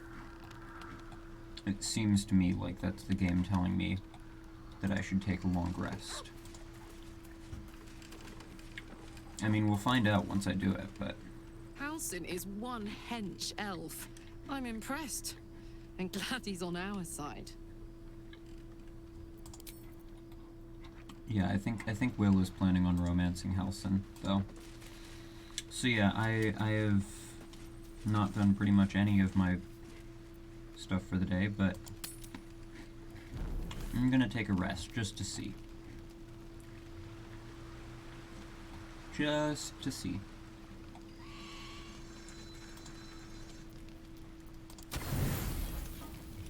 it seems to me like that's the game telling me that I should take a long rest. I mean, we'll find out once I do it, but... Halsin is one hench elf. I'm impressed. And glad he's on our side. Yeah, I think Will is planning on romancing Halsin, though. So yeah, I have not done pretty much any of my stuff for the day, but I'm gonna take a rest just to see. Just to see.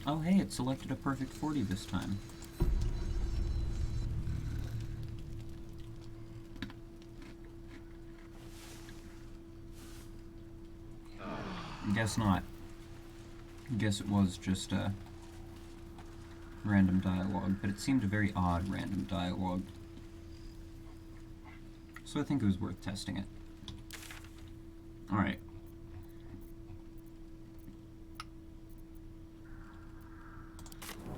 Oh hey, it selected a perfect 40 this time. Guess not. Guess it was just a random dialogue, but it seemed a very odd random dialogue. So I think it was worth testing it. Alright.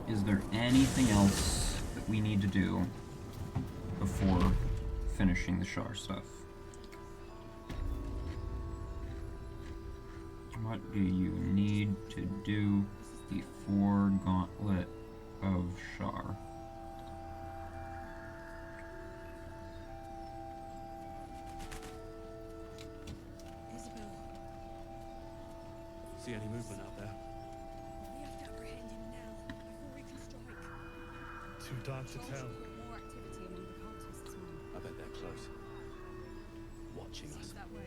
Is there anything else that we need to do before finishing the Shar stuff? What do you need to do before Gauntlet of Shar? Isabel. See any movement out there? We have to apprehend him now, before we can strike. Too dark to tell. More activity among the cultists, man. I bet they're close. Watching us. Seems that way.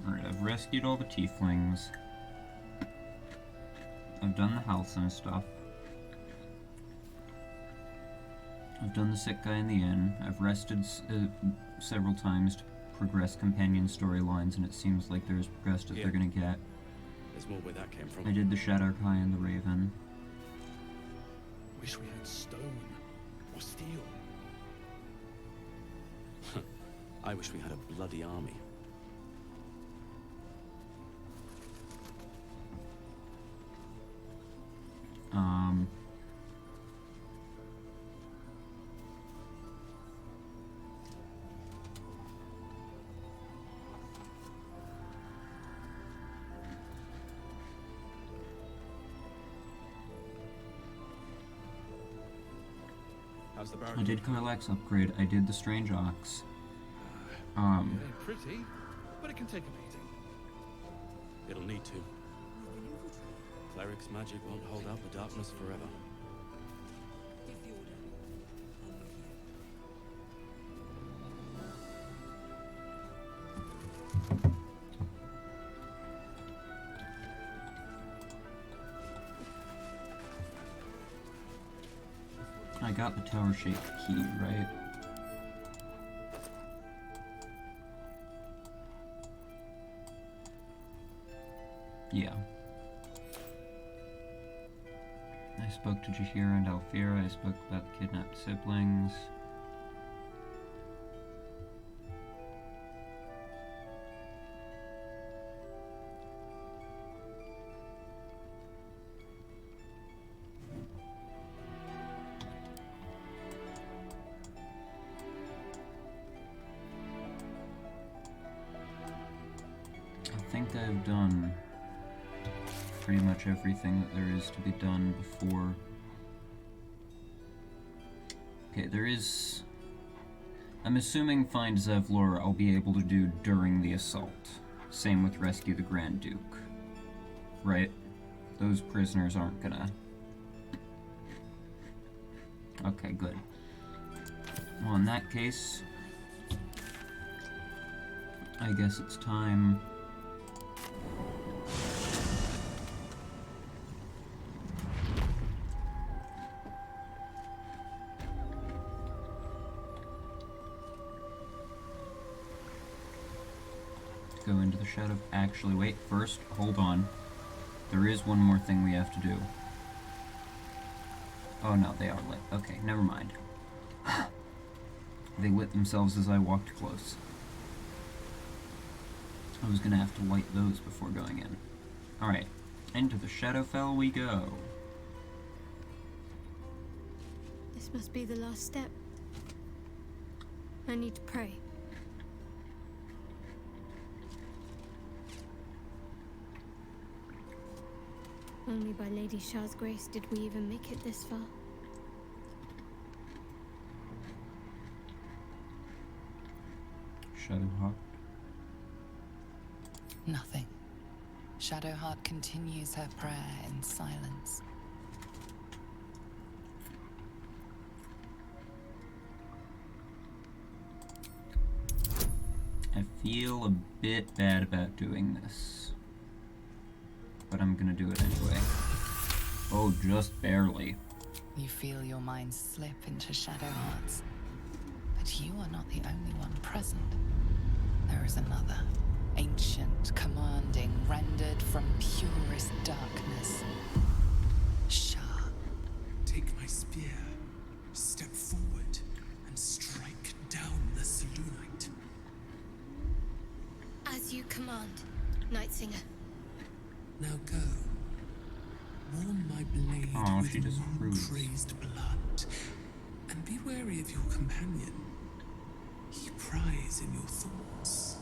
Alright, I've rescued all the tieflings. I've done the Halsin stuff. I've done the sick guy in the inn. I've rested several times to progress companion storylines, and it seems like they're as progressed as they're gonna get. There's more where that came from. I did the Shadow Guy and the Raven. Wish we had stone or steel. I wish we had a bloody army. How's the barracks? I did Karlak's upgrade. I did the Strange Ox. It ain't pretty, but it can take a beating. It'll need to. Cleric's magic won't hold out the darkness forever. Give the order. I'll move I got the tower-shaped key, right? Yeah. I spoke to Jahira and Alfira. I spoke about the kidnapped siblings. I think I've done pretty much everything that there is to be done before. Okay, there is... I'm assuming find Zevlor I'll be able to do during the assault. Same with rescue the Grand Duke. Right? Those prisoners aren't gonna... Okay, good. Well, in that case... I guess it's time... go into the shadow. Actually, wait, first, hold on. There is one more thing we have to do. Oh no, they are lit. Okay, never mind. They lit themselves as I walked close. I was gonna have to light those before going in. Alright, into the Shadowfell we go. This must be the last step. I need to pray. Only by Lady Shah's grace did we even make it this far. Shadowheart. Nothing. Shadowheart continues her prayer in silence. I feel a bit bad about doing this, but I'm gonna do it anyway. Oh, just barely. You feel your mind slip into Shadowheart's, but you are not the only one present. There is another, ancient, commanding, rendered from purest darkness. Shah. Take my spear, step forward, and strike down the Selûnite. As you command, Nightsinger. Now go. Warm my blade with long-crazed blood, and be wary of your companion. He pries in your thoughts.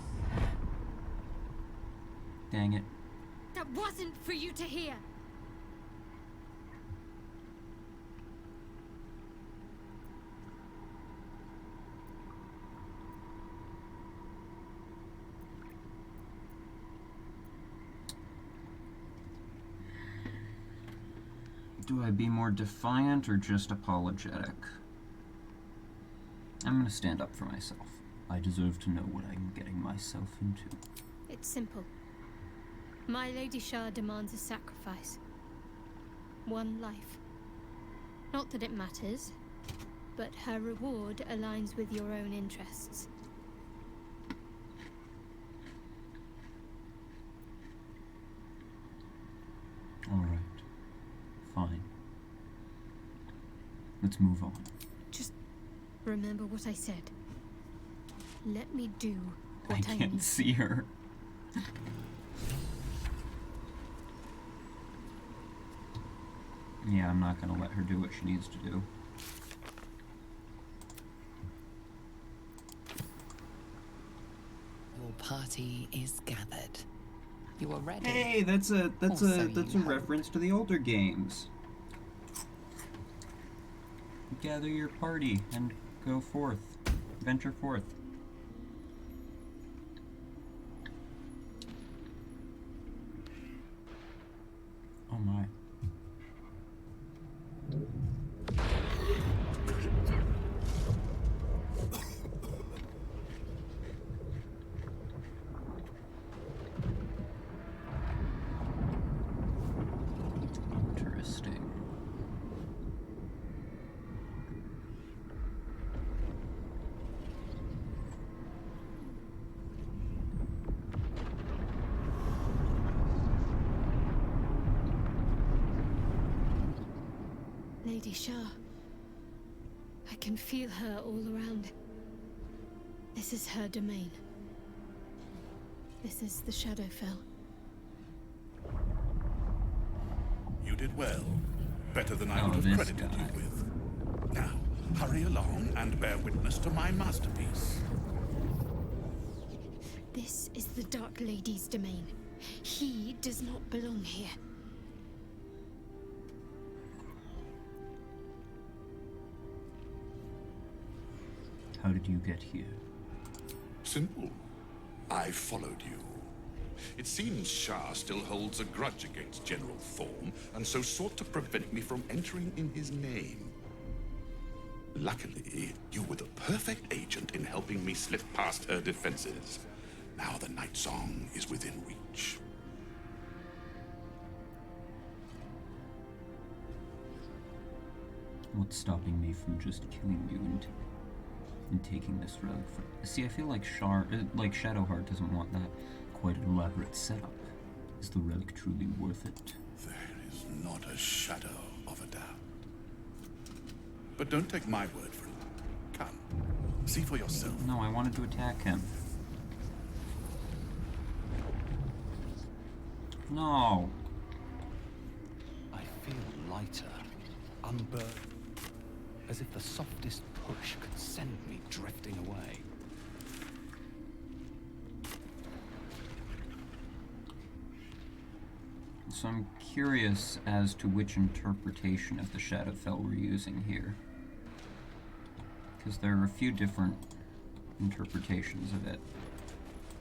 Dang it. That wasn't for you to hear. Do I be more defiant or just apologetic? I'm gonna stand up for myself. I deserve to know what I'm getting myself into. It's simple. My Lady Shah demands a sacrifice. One life. Not that it matters, but her reward aligns with your own interests. Alright. Fine. Let's move on. Just remember what I said. Let me do I what I can't need. see her. Yeah, I'm not gonna let her do what she needs to do. Your party is gathered. You are ready. Hey, that's a you reference to the older games. Gather your party and go forth. Venture forth. Oh my. Interesting. Lady Shah. I can feel her all around. This is her domain. This is the Shadowfell. You did well. Better than I would have credited you with. Now, hurry along and bear witness to my masterpiece. This is the Dark Lady's domain. He does not belong here. How did you get here? Simple. I followed you. It seems Shah still holds a grudge against General Thorm, and so sought to prevent me from entering in his name. Luckily, you were the perfect agent in helping me slip past her defenses. Now the Nightsong is within reach. What's stopping me from just killing you and taking this relic? See, I feel like Shadowheart doesn't want that quite elaborate setup. Is the relic truly worth it? There is not a shadow of a doubt. But don't take my word for it. Come, see for yourself. No, I wanted to attack him. No. I feel lighter, unburdened, as if the softest push could send me drifting away. So I'm curious as to which interpretation of the Shadowfell we're using here. Because there are a few different interpretations of it.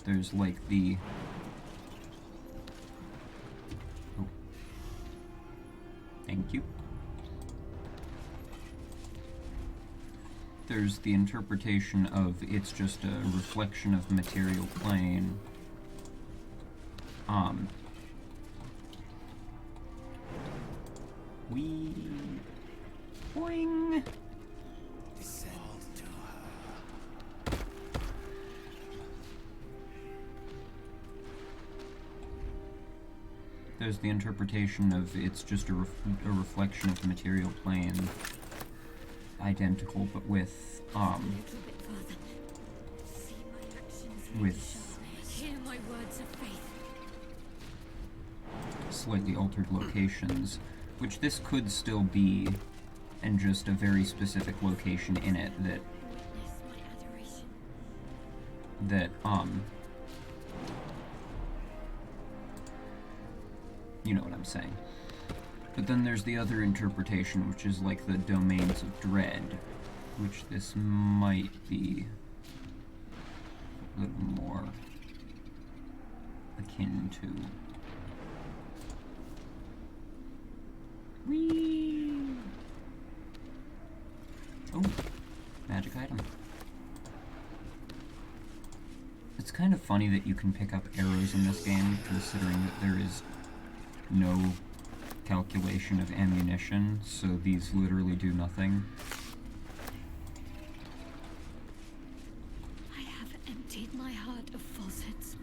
There's like the... Oh. Thank you. There's the interpretation of it's just a reflection of the material plane. Boing! Descend to her. There's the interpretation of it's just a reflection of the material plane. Identical, but with Hear my words of faith. Slightly altered locations, which this could still be, and just a very specific location in it that you know what I'm saying. But then there's the other interpretation, which is like the domains of dread, which this might be a little more akin to. Whee! Oh, magic item. It's kind of funny that you can pick up arrows in this game, considering that there is no calculation of ammunition, so these literally do nothing. I have emptied my heart of falsehoods.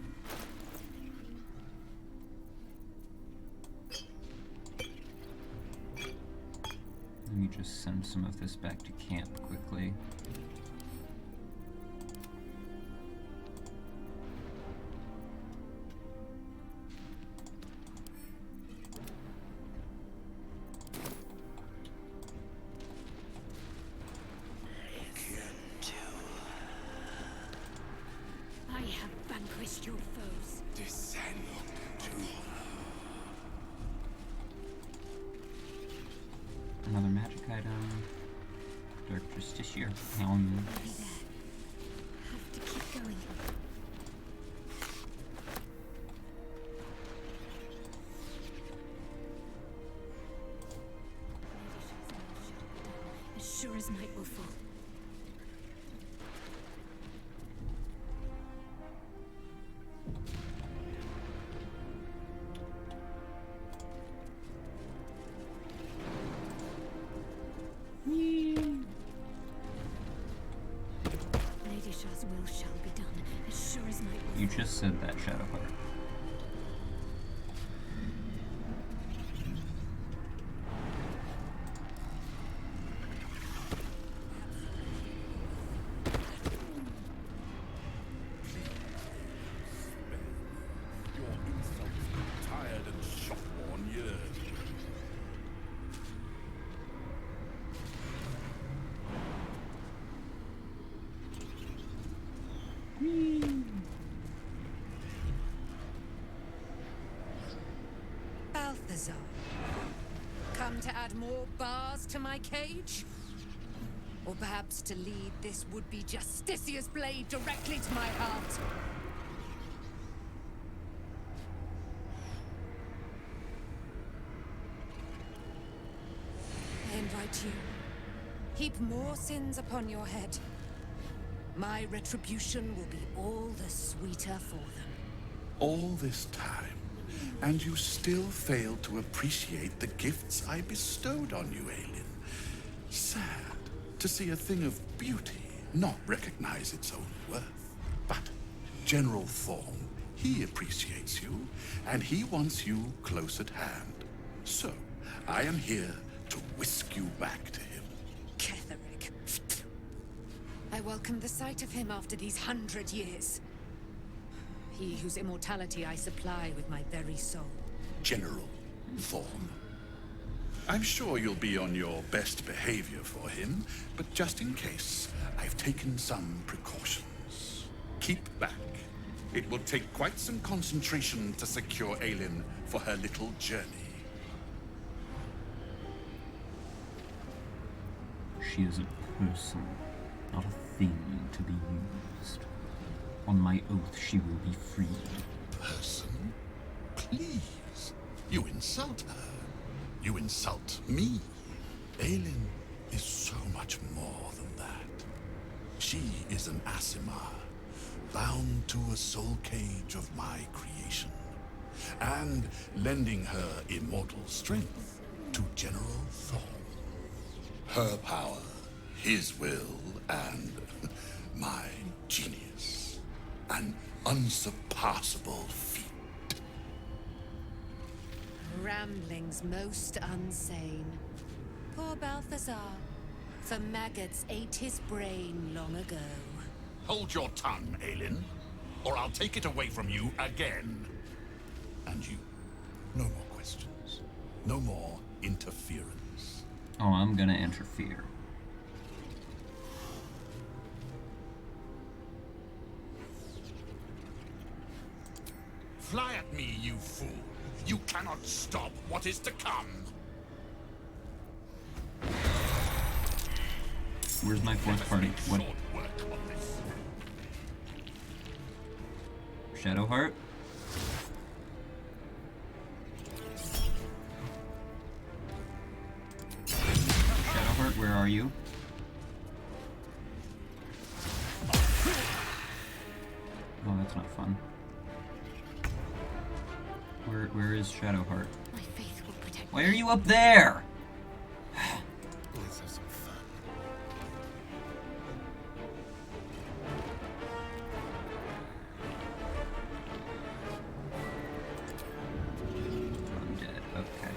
Let me just send some of this back to camp quickly. I have vanquished your foes. Descend to Another magic item. Dark Justicia. Have to keep going. As sure as night will fall. Lady Shah's will shall be done, as sure as night will You just said that, Shadowheart. your insults, tired and shot-worn years. Balthazar. Come to add more bars to my cage? Or perhaps to lead this would-be Justicia's blade directly to my heart? I invite you. Heap more sins upon your head. My retribution will be all the sweeter for them. All this time, and you still fail to appreciate the gifts I bestowed on you, Aelin. Sad to see a thing of beauty not recognize its own worth. But General Thorm, he appreciates you, and he wants you close at hand. So, I am here to whisk you back to him. Ketherick. I welcome the sight of him after these 100 years. He whose immortality I supply with my very soul. General Thorm. I'm sure you'll be on your best behavior for him, but just in case, I've taken some precautions. Keep back. It will take quite some concentration to secure Aelin for her little journey. She is a person, not a thing to be used. On my oath, she will be freed. Person? Please. You insult her. You insult me. Aelin is so much more than that. She is an Aasimar, bound to a soul cage of my creation, and lending her immortal strength to General Thorm. Her power, his will, and my genius. An unsurpassable feat. Ramblings most unsane. Poor Balthazar. For maggots ate his brain long ago. Hold your tongue, Aelin, or I'll take it away from you again. And you, no more questions. No more interference. Oh, I'm gonna interfere. Fly at me, you fool. You cannot stop what is to come. Where's my fourth party? What? Shadowheart? Shadowheart, where are you? Oh, that's not fun. Where is Shadowheart? My faith will protect Why are you up there? Let's have some fun. I'm dead. Okay.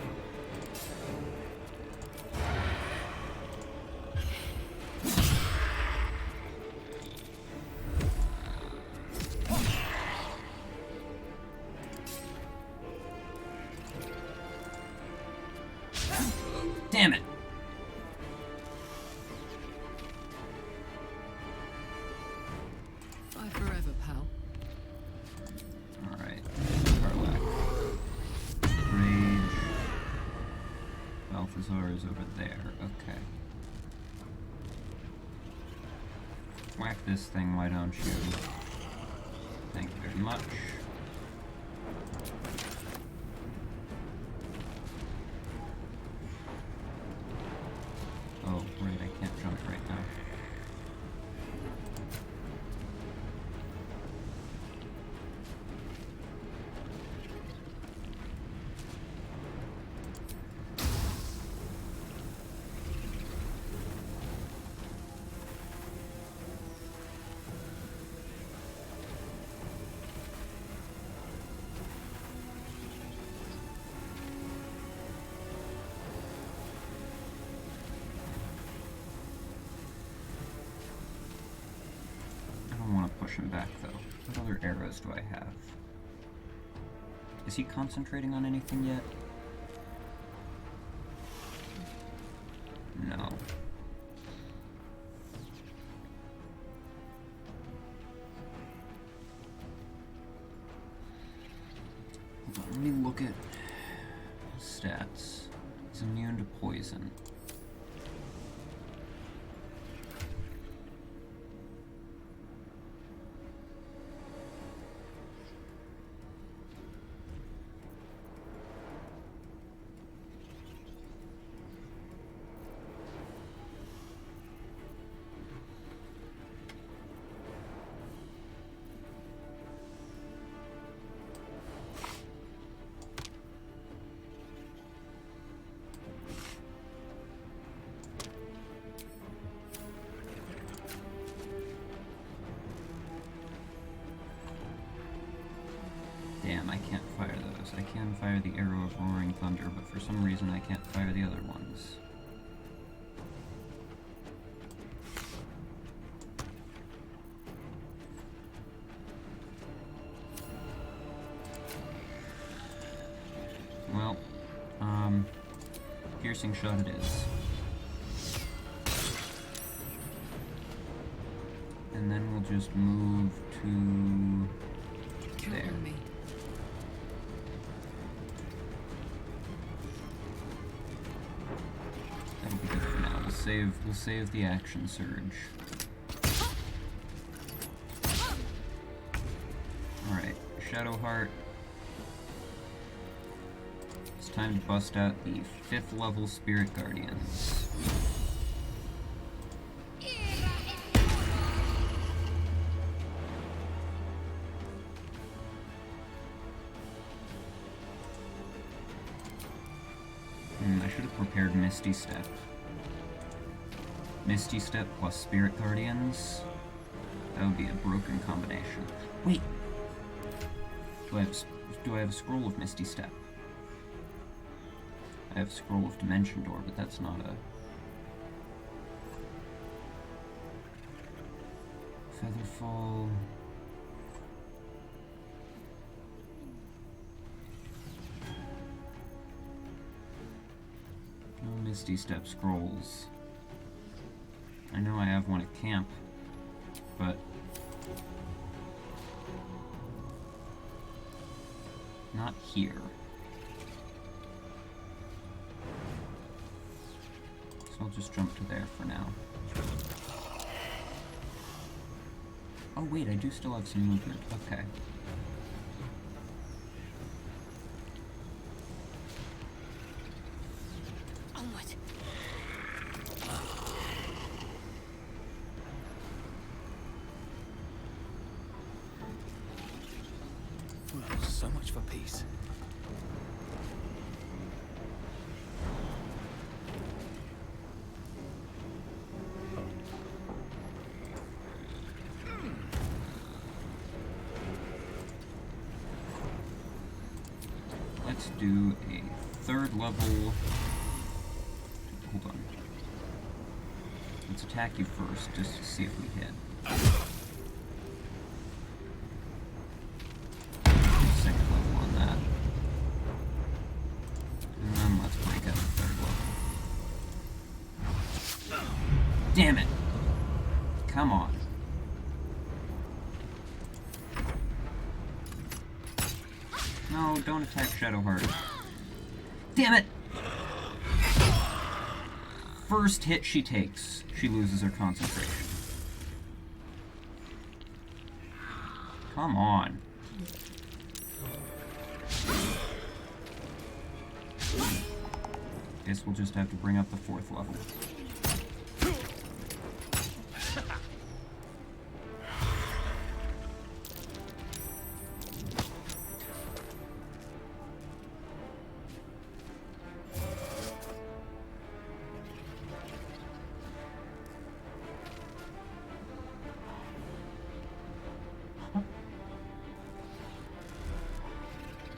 Damn it! Bye forever, pal. Alright. Karlak. Rage. Balthazar is over there. Okay. Whack this thing, why don't you? Thank you very much. Oh, right, I can't jump right now. Push him back, though. What other arrows do I have? Is he concentrating on anything yet? No. Hold on, let me look at stats. He's immune to poison. Damn, I can't fire those. I can fire the arrow of roaring thunder, but for some reason I can't fire the other ones. Well, piercing shot it is. And then we'll just move to there. That'll be good for now. We'll save the action surge. Alright, Shadowheart. It's time to bust out the 5th level Spirit Guardians. I should have prepared Misty Step. Misty Step plus Spirit Guardians. That would be a broken combination. Wait! Do I have a scroll of Misty Step? I have a scroll of Dimension Door, but that's not a... Featherfall... No Misty Step scrolls. I know I have one at camp, but... not here. So I'll just jump to there for now. Oh wait, I do still have some movement. Okay. Well, so much for peace. Let's do a 3rd level... Hold on. Let's attack you first, just to see if we hit. 2nd level on that. And then let's break out the 3rd level. Damn it! Come on. No, don't attack Shadowheart. Damn it! First hit she takes, she loses her concentration. Come on. Guess we'll just have to bring up the 4th level.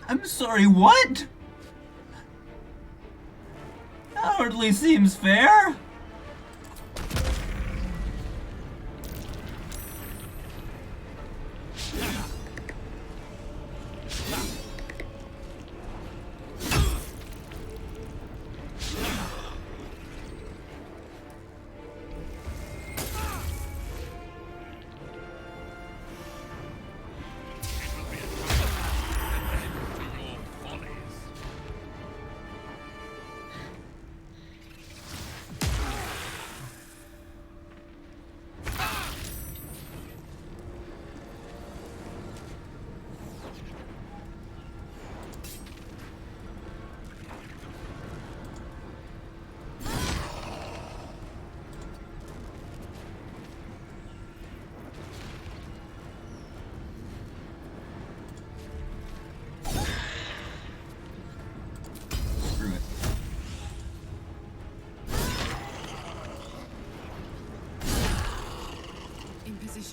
I'm sorry, what? That hardly seems fair.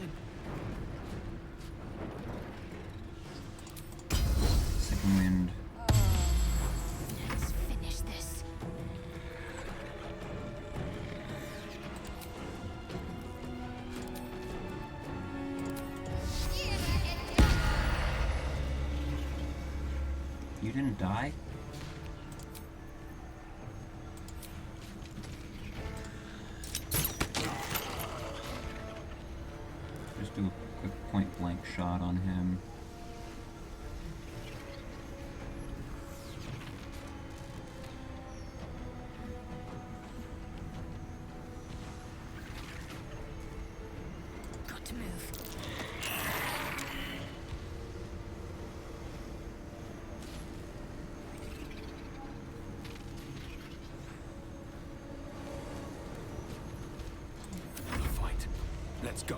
direction. Second wind. Let's finish this. You didn't die? Just do a quick point blank shot on him. Got to move. Fight. Let's go.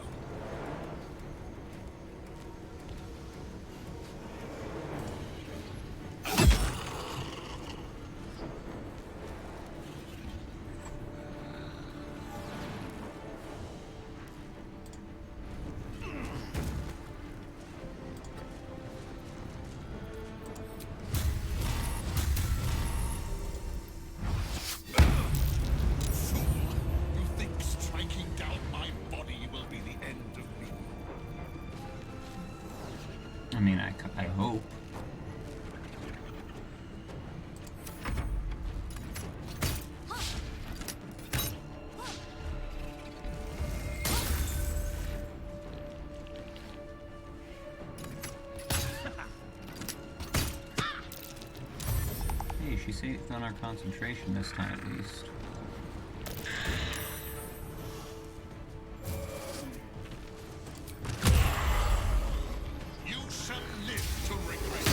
You think striking down my body will be the end of me? I mean, I hope. Hey, she saved on our concentration this time at least. You shall live to regret.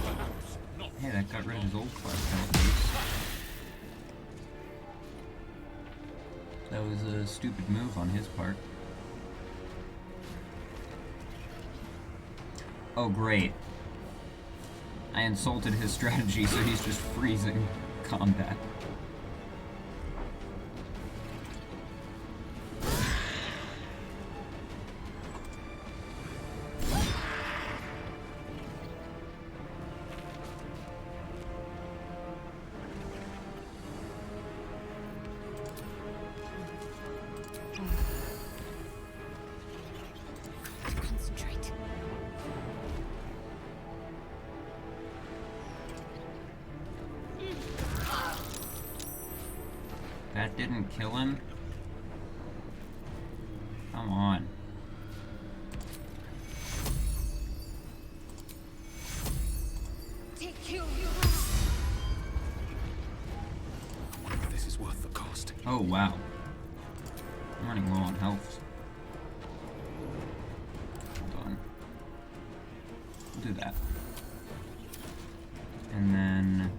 Perhaps not. Hey, that got rid of his old question at least. That was a stupid move on his part. Oh, great. I insulted his strategy, so he's just freezing combat. Concentrate. That didn't kill him? Come on. I wonder if this is worth the cost. Oh, wow. I'm running low on health. Hold on. We'll do that. And then...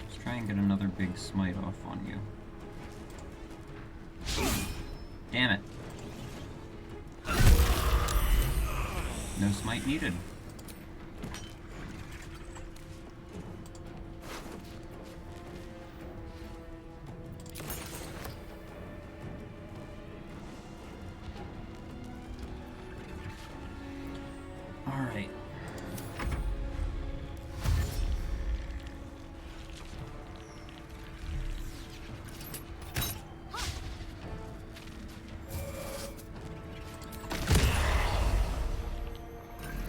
let's try and get another big smite off on you. Damn it. No smite needed. Alright.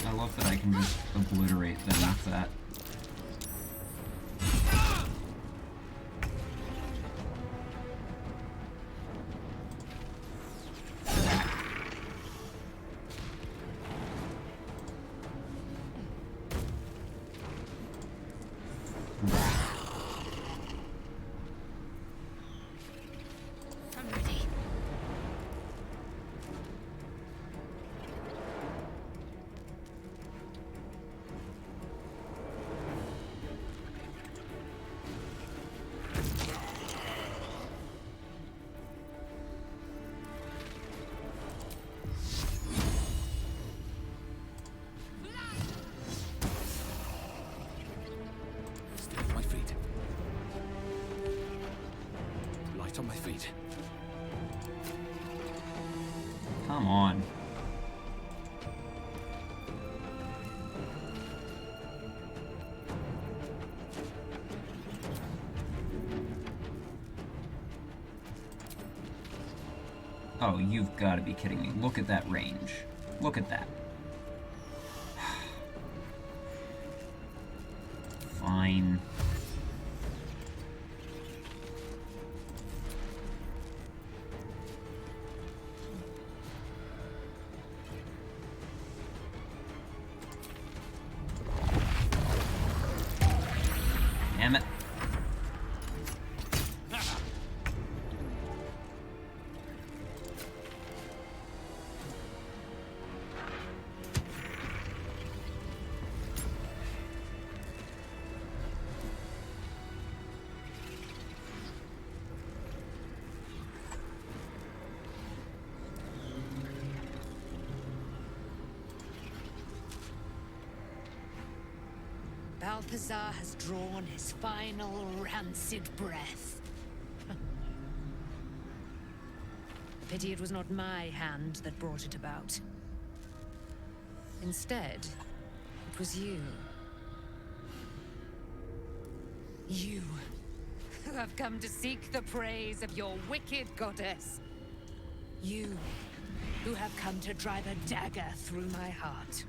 I love that I can just obliterate them with that. I'm ready. Stay on my feet. Light on my feet. Come on. Oh, you've got to be kidding me. Look at that range. Look at that. Fine. Damn it. Balthazar has drawn his final rancid breath. Pity it was not my hand that brought it about. Instead, it was you. You, who have come to seek the praise of your wicked goddess. You, who have come to drive a dagger through my heart.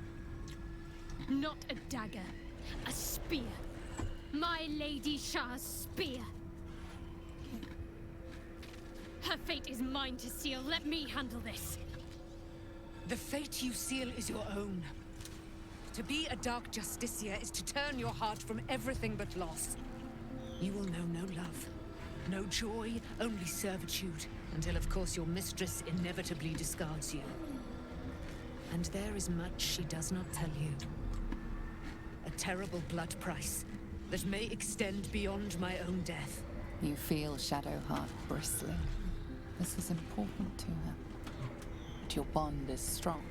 Not a dagger. A spear. My Lady Shah's spear. Her fate is mine to seal. Let me handle this. The fate you seal is your own. To be a Dark Justicia is to turn your heart from everything but loss. You will know no love, no joy, only servitude. Until, of course, your mistress inevitably discards you. And there is much she does not tell you. A terrible blood price that may extend beyond my own death. You feel Shadowheart bristling. This is important to her. But your bond is strong.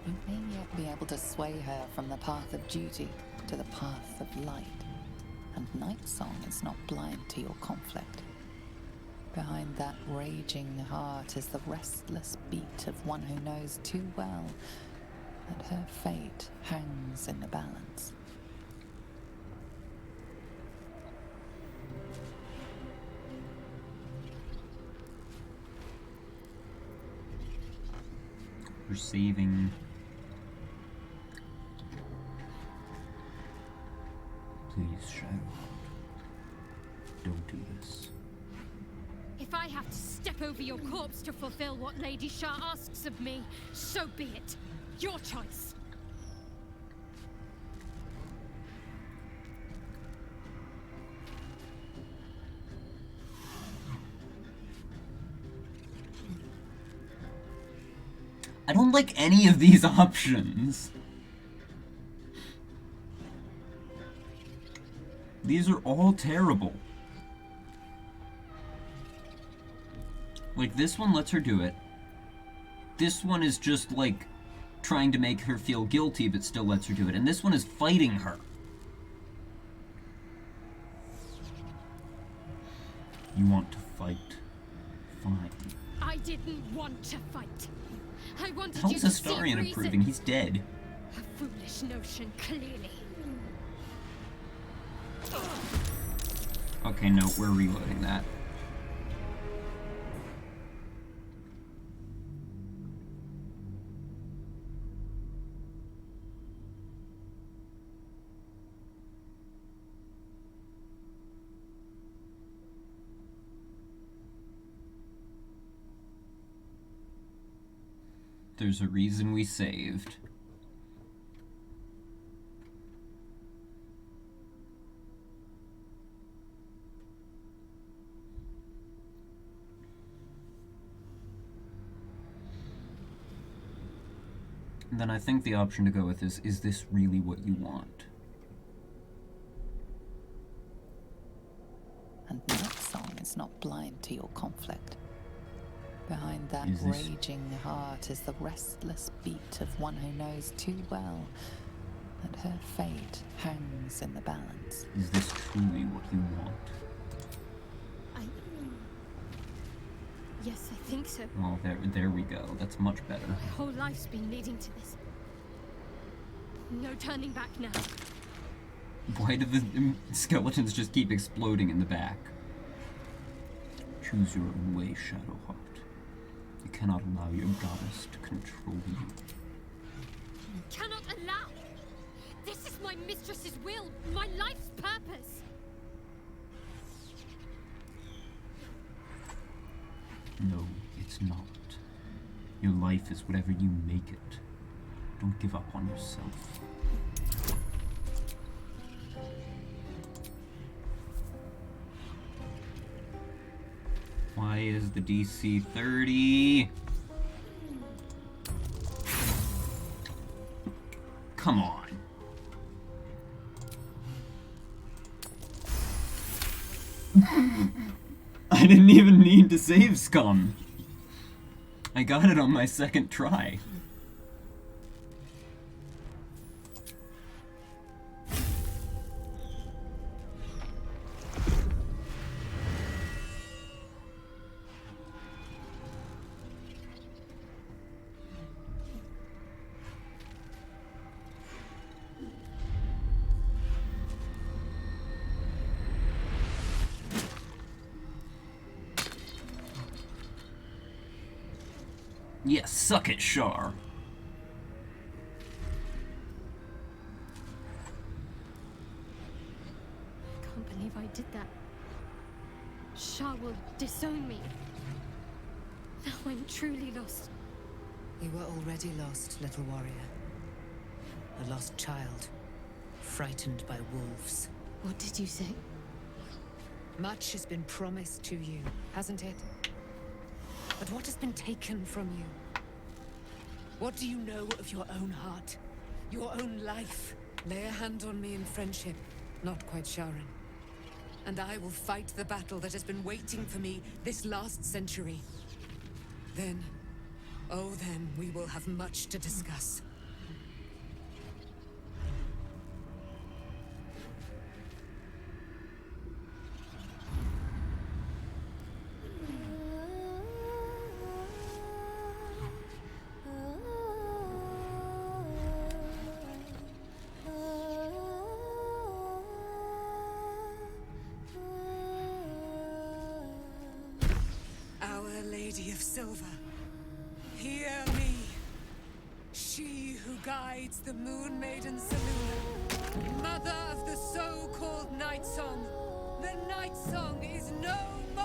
You may yet be able to sway her from the path of duty to the path of light. And Nightsong is not blind to your conflict. Behind that raging heart is the restless beat of one who knows too well that her fate hangs in the balance. Receiving. Please, Shadowheart. Don't do this. If I have to step over your corpse to fulfill what Lady Shah asks of me, so be it. Your choice. I don't like any of these options. These are all terrible. Like, this one lets her do it. This one is just, like, trying to make her feel guilty, but still lets her do it. And this one is fighting her. You want to fight? Fine. I didn't want to fight. I wanted How's you to see Astarion reason. approving? He's dead. A foolish notion, clearly. Okay, no, we're reloading that. There's a reason we saved. And then I think the option to go with is this really what you want? And Nightsong is not blind to your conflict. Behind that Is this- raging heart is the restless beat of one who knows too well that her fate hangs in the balance. Is this truly what you want? Yes, I think so. Well, there we go. That's much better. My whole life's been leading to this. No turning back now. Why do the skeletons just keep exploding in the back? Choose your own way, Shadowheart. You cannot allow your goddess to control you. Cannot allow! This is my mistress's will, my life's purpose! No, it's not. Your life is whatever you make it. Don't give up on yourself. Why is the DC 30? Come on. I didn't even need to save Scum. I got it on my second try. Yes, suck it, Shar. I can't believe I did that. Shah will disown me. Now I'm truly lost. You were already lost, little warrior. A lost child, frightened by wolves. What did you say? Much has been promised to you, hasn't it? But what has been taken from you? What do you know of your own heart? Your own life? Lay a hand on me in friendship, not quite Sharon. And I will fight the battle that has been waiting for me this last century. Then, oh then, we will have much to discuss. The Moon Maiden Seluna, mother of the so-called Nightsong. The Nightsong is no more!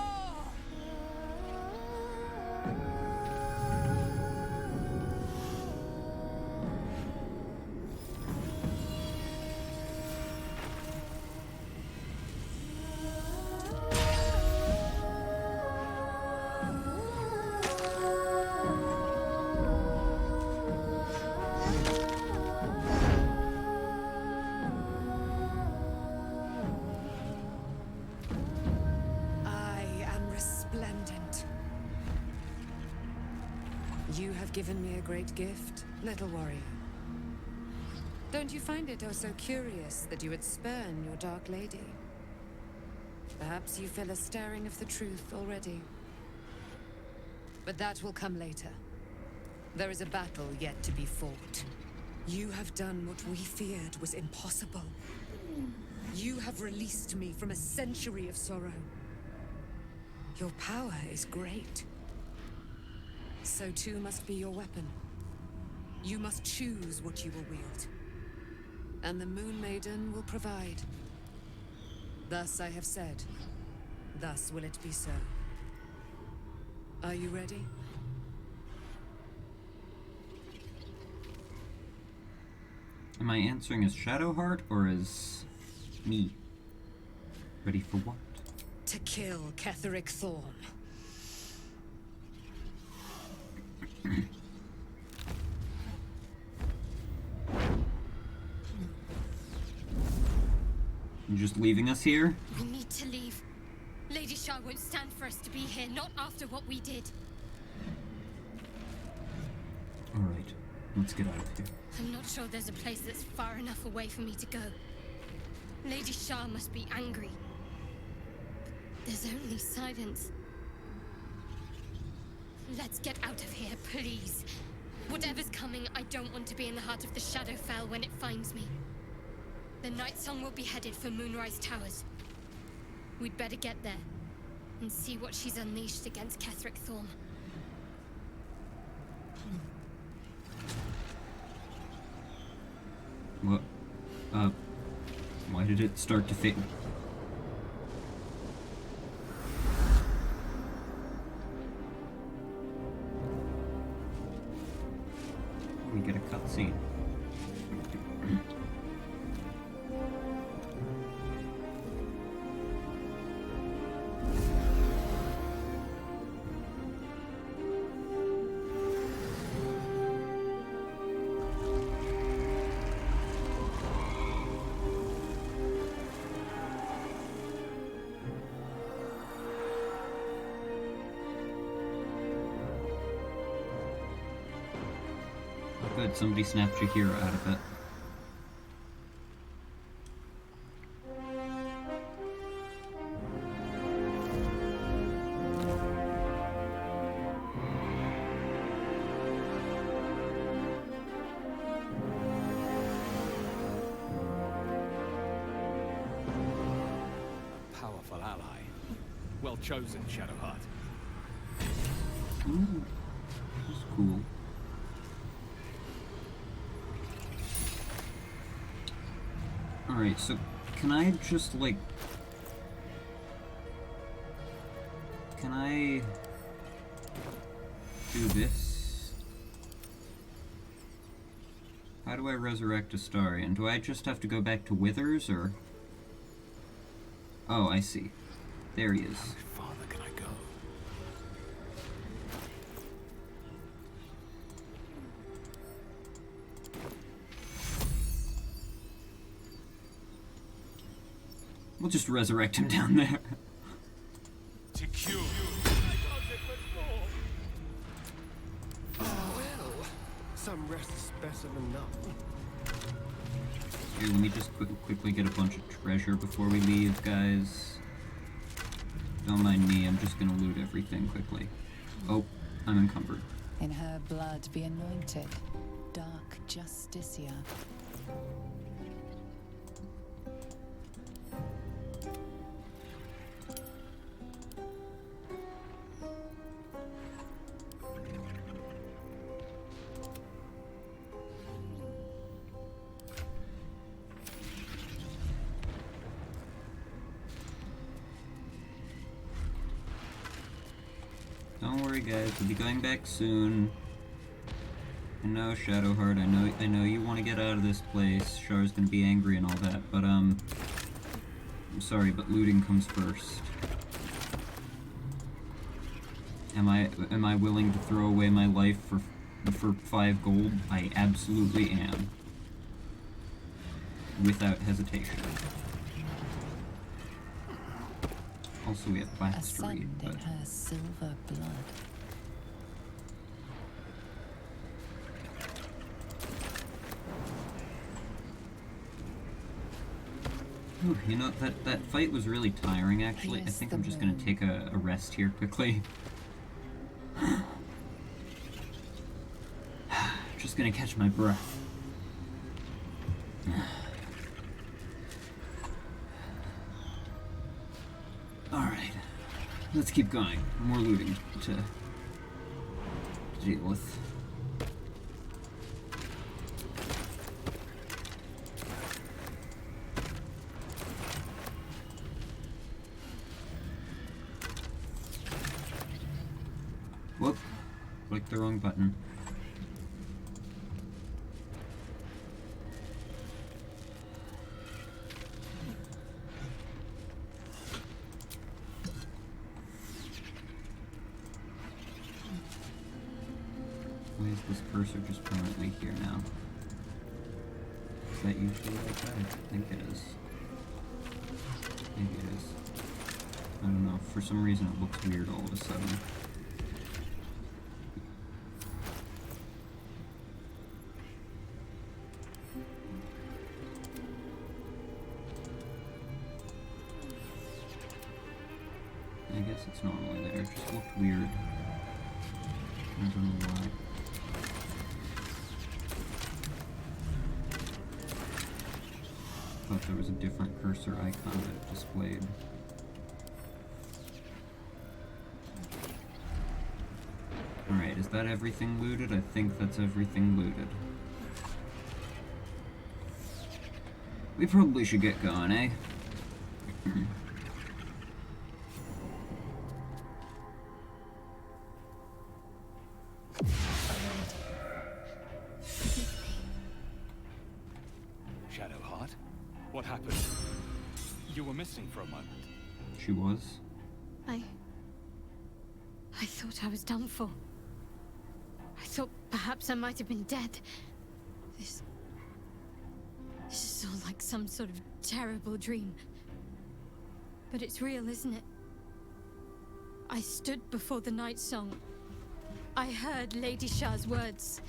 You have given me a great gift, little warrior. Don't you find it oh so curious that you would spurn your dark lady? Perhaps you feel a stirring of the truth already. But that will come later. There is a battle yet to be fought. You have done what we feared was impossible. You have released me from a century of sorrow. Your power is great. So too must be your weapon. You must choose what you will wield. And the Moon Maiden will provide. Thus I have said. Thus will it be so. Are you ready? Am I answering as Shadowheart or as me? Ready for what? To kill Ketheric Thorm. You just leaving us here? We need to leave. Lady Shah won't stand for us to be here, not after what we did. Alright, let's get out of here. I'm not sure there's a place that's far enough away for me to go. Lady Shah must be angry. But there's only silence. Let's get out of here, please. Whatever's coming, I don't want to be in the heart of the Shadowfell when it finds me. The Nightsong will be headed for Moonrise Towers. We'd better get there and see what she's unleashed against Ketheric Thorm. What? Why did it start to fade? We get a cutscene. Good, somebody snapped your hero out of it. Powerful ally. Well chosen, Shadowheart. Ooh, that's cool. Alright, so can I just, like... Can I... do this? How do I resurrect Astarion? Do I just have to go back to Withers, or... Oh, I see. There he is. How farther can I go? We'll just resurrect him down there. To cure. Well, some rest's better than none. Here, let me just quickly get a bunch of treasure before we leave, guys. Don't mind me, I'm just gonna loot everything quickly. Oh, I'm encumbered. In her blood be anointed, Dark Justicia. Don't worry, guys. We'll be going back soon. I know, Shadowheart. I know you want to get out of this place. Char's gonna be angry and all that, but I'm sorry, but looting comes first. Am I willing to throw away my life for 5 gold? I absolutely am. Without hesitation. Also, we have plats to read, but... in her silver blood. Ooh, you know, that fight was really tiring, actually. I think I'm just gonna take a rest here quickly. Just gonna catch my breath. Alright, let's keep going. More looting to deal with. Whoop, clicked the wrong button. Why is this cursor just permanently here now? Is that usually like that? I think it is. Maybe it is. I don't know. For some reason it looks weird all of a sudden. I guess it's normally there. It just looked weird. I don't know why. Thought there was a different cursor icon that it displayed. Alright, is that everything looted? I think that's everything looted. We probably should get going, eh? Shadowheart? What happened? You were missing for a moment. She was? I thought I was done for. I thought perhaps I might have been dead. This is all like some sort of terrible dream. But it's real, isn't it? I stood before the Nightsong. I heard Lady Shah's words.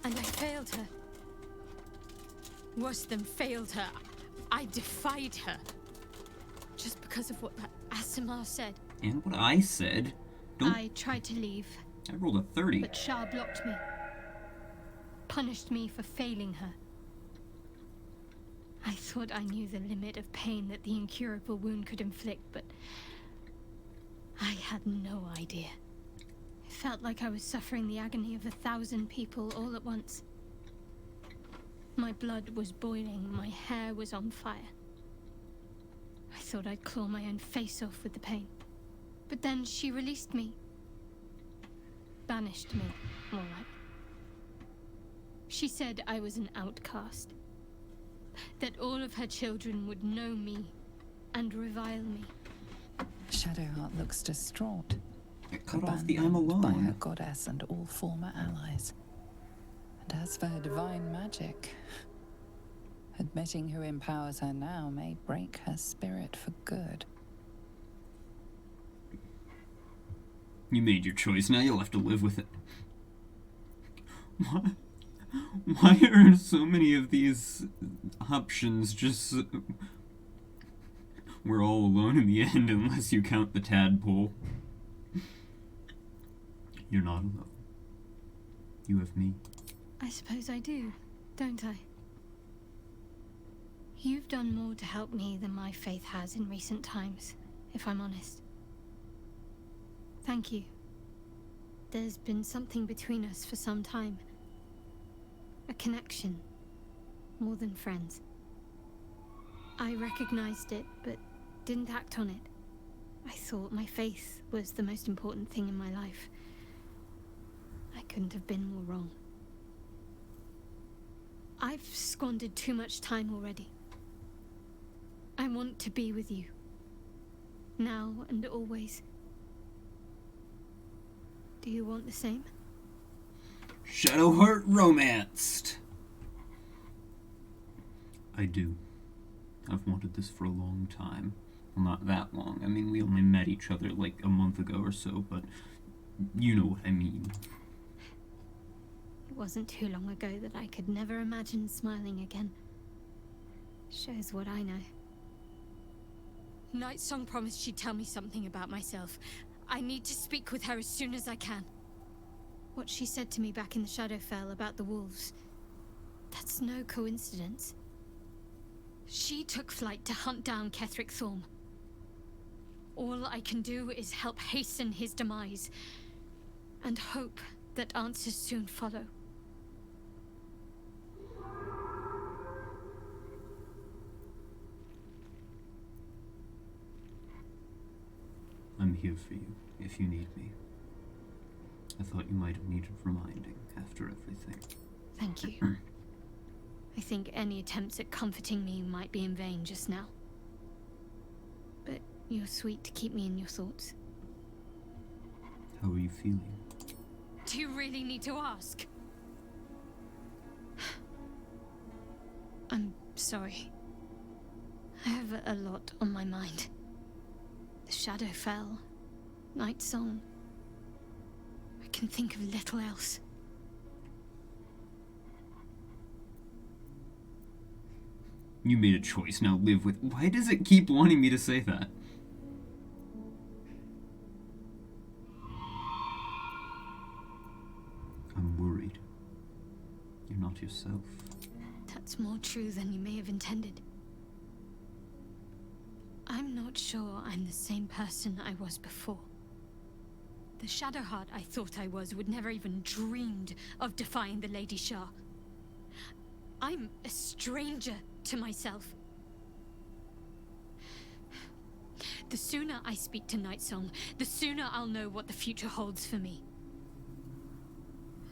And I failed her. Worse than failed her, I defied her. Just because of what that Aasimar said. And what I said? I tried to leave. I rolled a 30. But Shah blocked me. Punished me for failing her. I thought I knew the limit of pain that the incurable wound could inflict, but I had no idea. It felt like I was suffering the agony of 1,000 people all at once. My blood was boiling, my hair was on fire. I thought I'd claw my own face off with the pain. But then she released me. Banished me, more like. She said I was an outcast. That all of her children would know me and revile me. Shadowheart looks distraught. It cut off the I'm alone by her goddess and all former allies. And as for her divine magic, admitting who empowers her now may break her spirit for good. You made your choice, now you'll have to live with it. Why are so many of these options just... We're all alone in the end unless you count the tadpole. You're not alone. You have me. I suppose I do, don't I? You've done more to help me than my faith has in recent times, if I'm honest. Thank you. There's been something between us for some time. A connection, more than friends. I recognized it, but didn't act on it. I thought my faith was the most important thing in my life. I couldn't have been more wrong. I've squandered too much time already. I want to be with you. Now and always. Do you want the same? Shadowheart romanced! I do. I've wanted this for a long time. Well, not that long. I mean, we only met each other like a month ago or so, but you know what I mean. It wasn't too long ago that I could never imagine smiling again. Shows what I know. Nightsong promised she'd tell me something about myself. I need to speak with her as soon as I can. What she said to me back in the Shadowfell about the wolves, that's no coincidence. She took flight to hunt down Ketheric Thorm. All I can do is help hasten his demise, and hope that answers soon follow. I'm here for you, if you need me. I thought you might have needed reminding after everything. Thank you. I think any attempts at comforting me might be in vain just now. But you're sweet to keep me in your thoughts. How are you feeling? Do you really need to ask? I'm sorry. I have a lot on my mind. The Shadowfell, Nightsong. I can think of little else. You made a choice, now live with... Why does it keep wanting me to say that? yourself. That's more true than you may have intended. I'm not sure I'm the same person I was before. The Shadowheart I thought I was would never even dreamed of defying the Lady Shah. I'm a stranger to myself. The sooner I speak to Nightsong, the sooner I'll know what the future holds for me.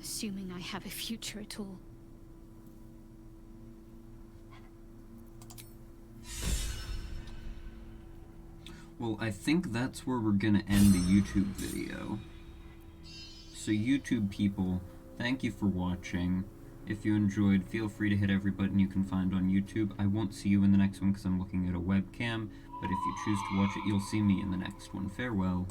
Assuming I have a future at all. Well, I think that's where we're gonna end the YouTube video. So YouTube people, thank you for watching. If you enjoyed, feel free to hit every button you can find on YouTube. I won't see you in the next one because I'm looking at a webcam, but if you choose to watch it, you'll see me in the next one. Farewell.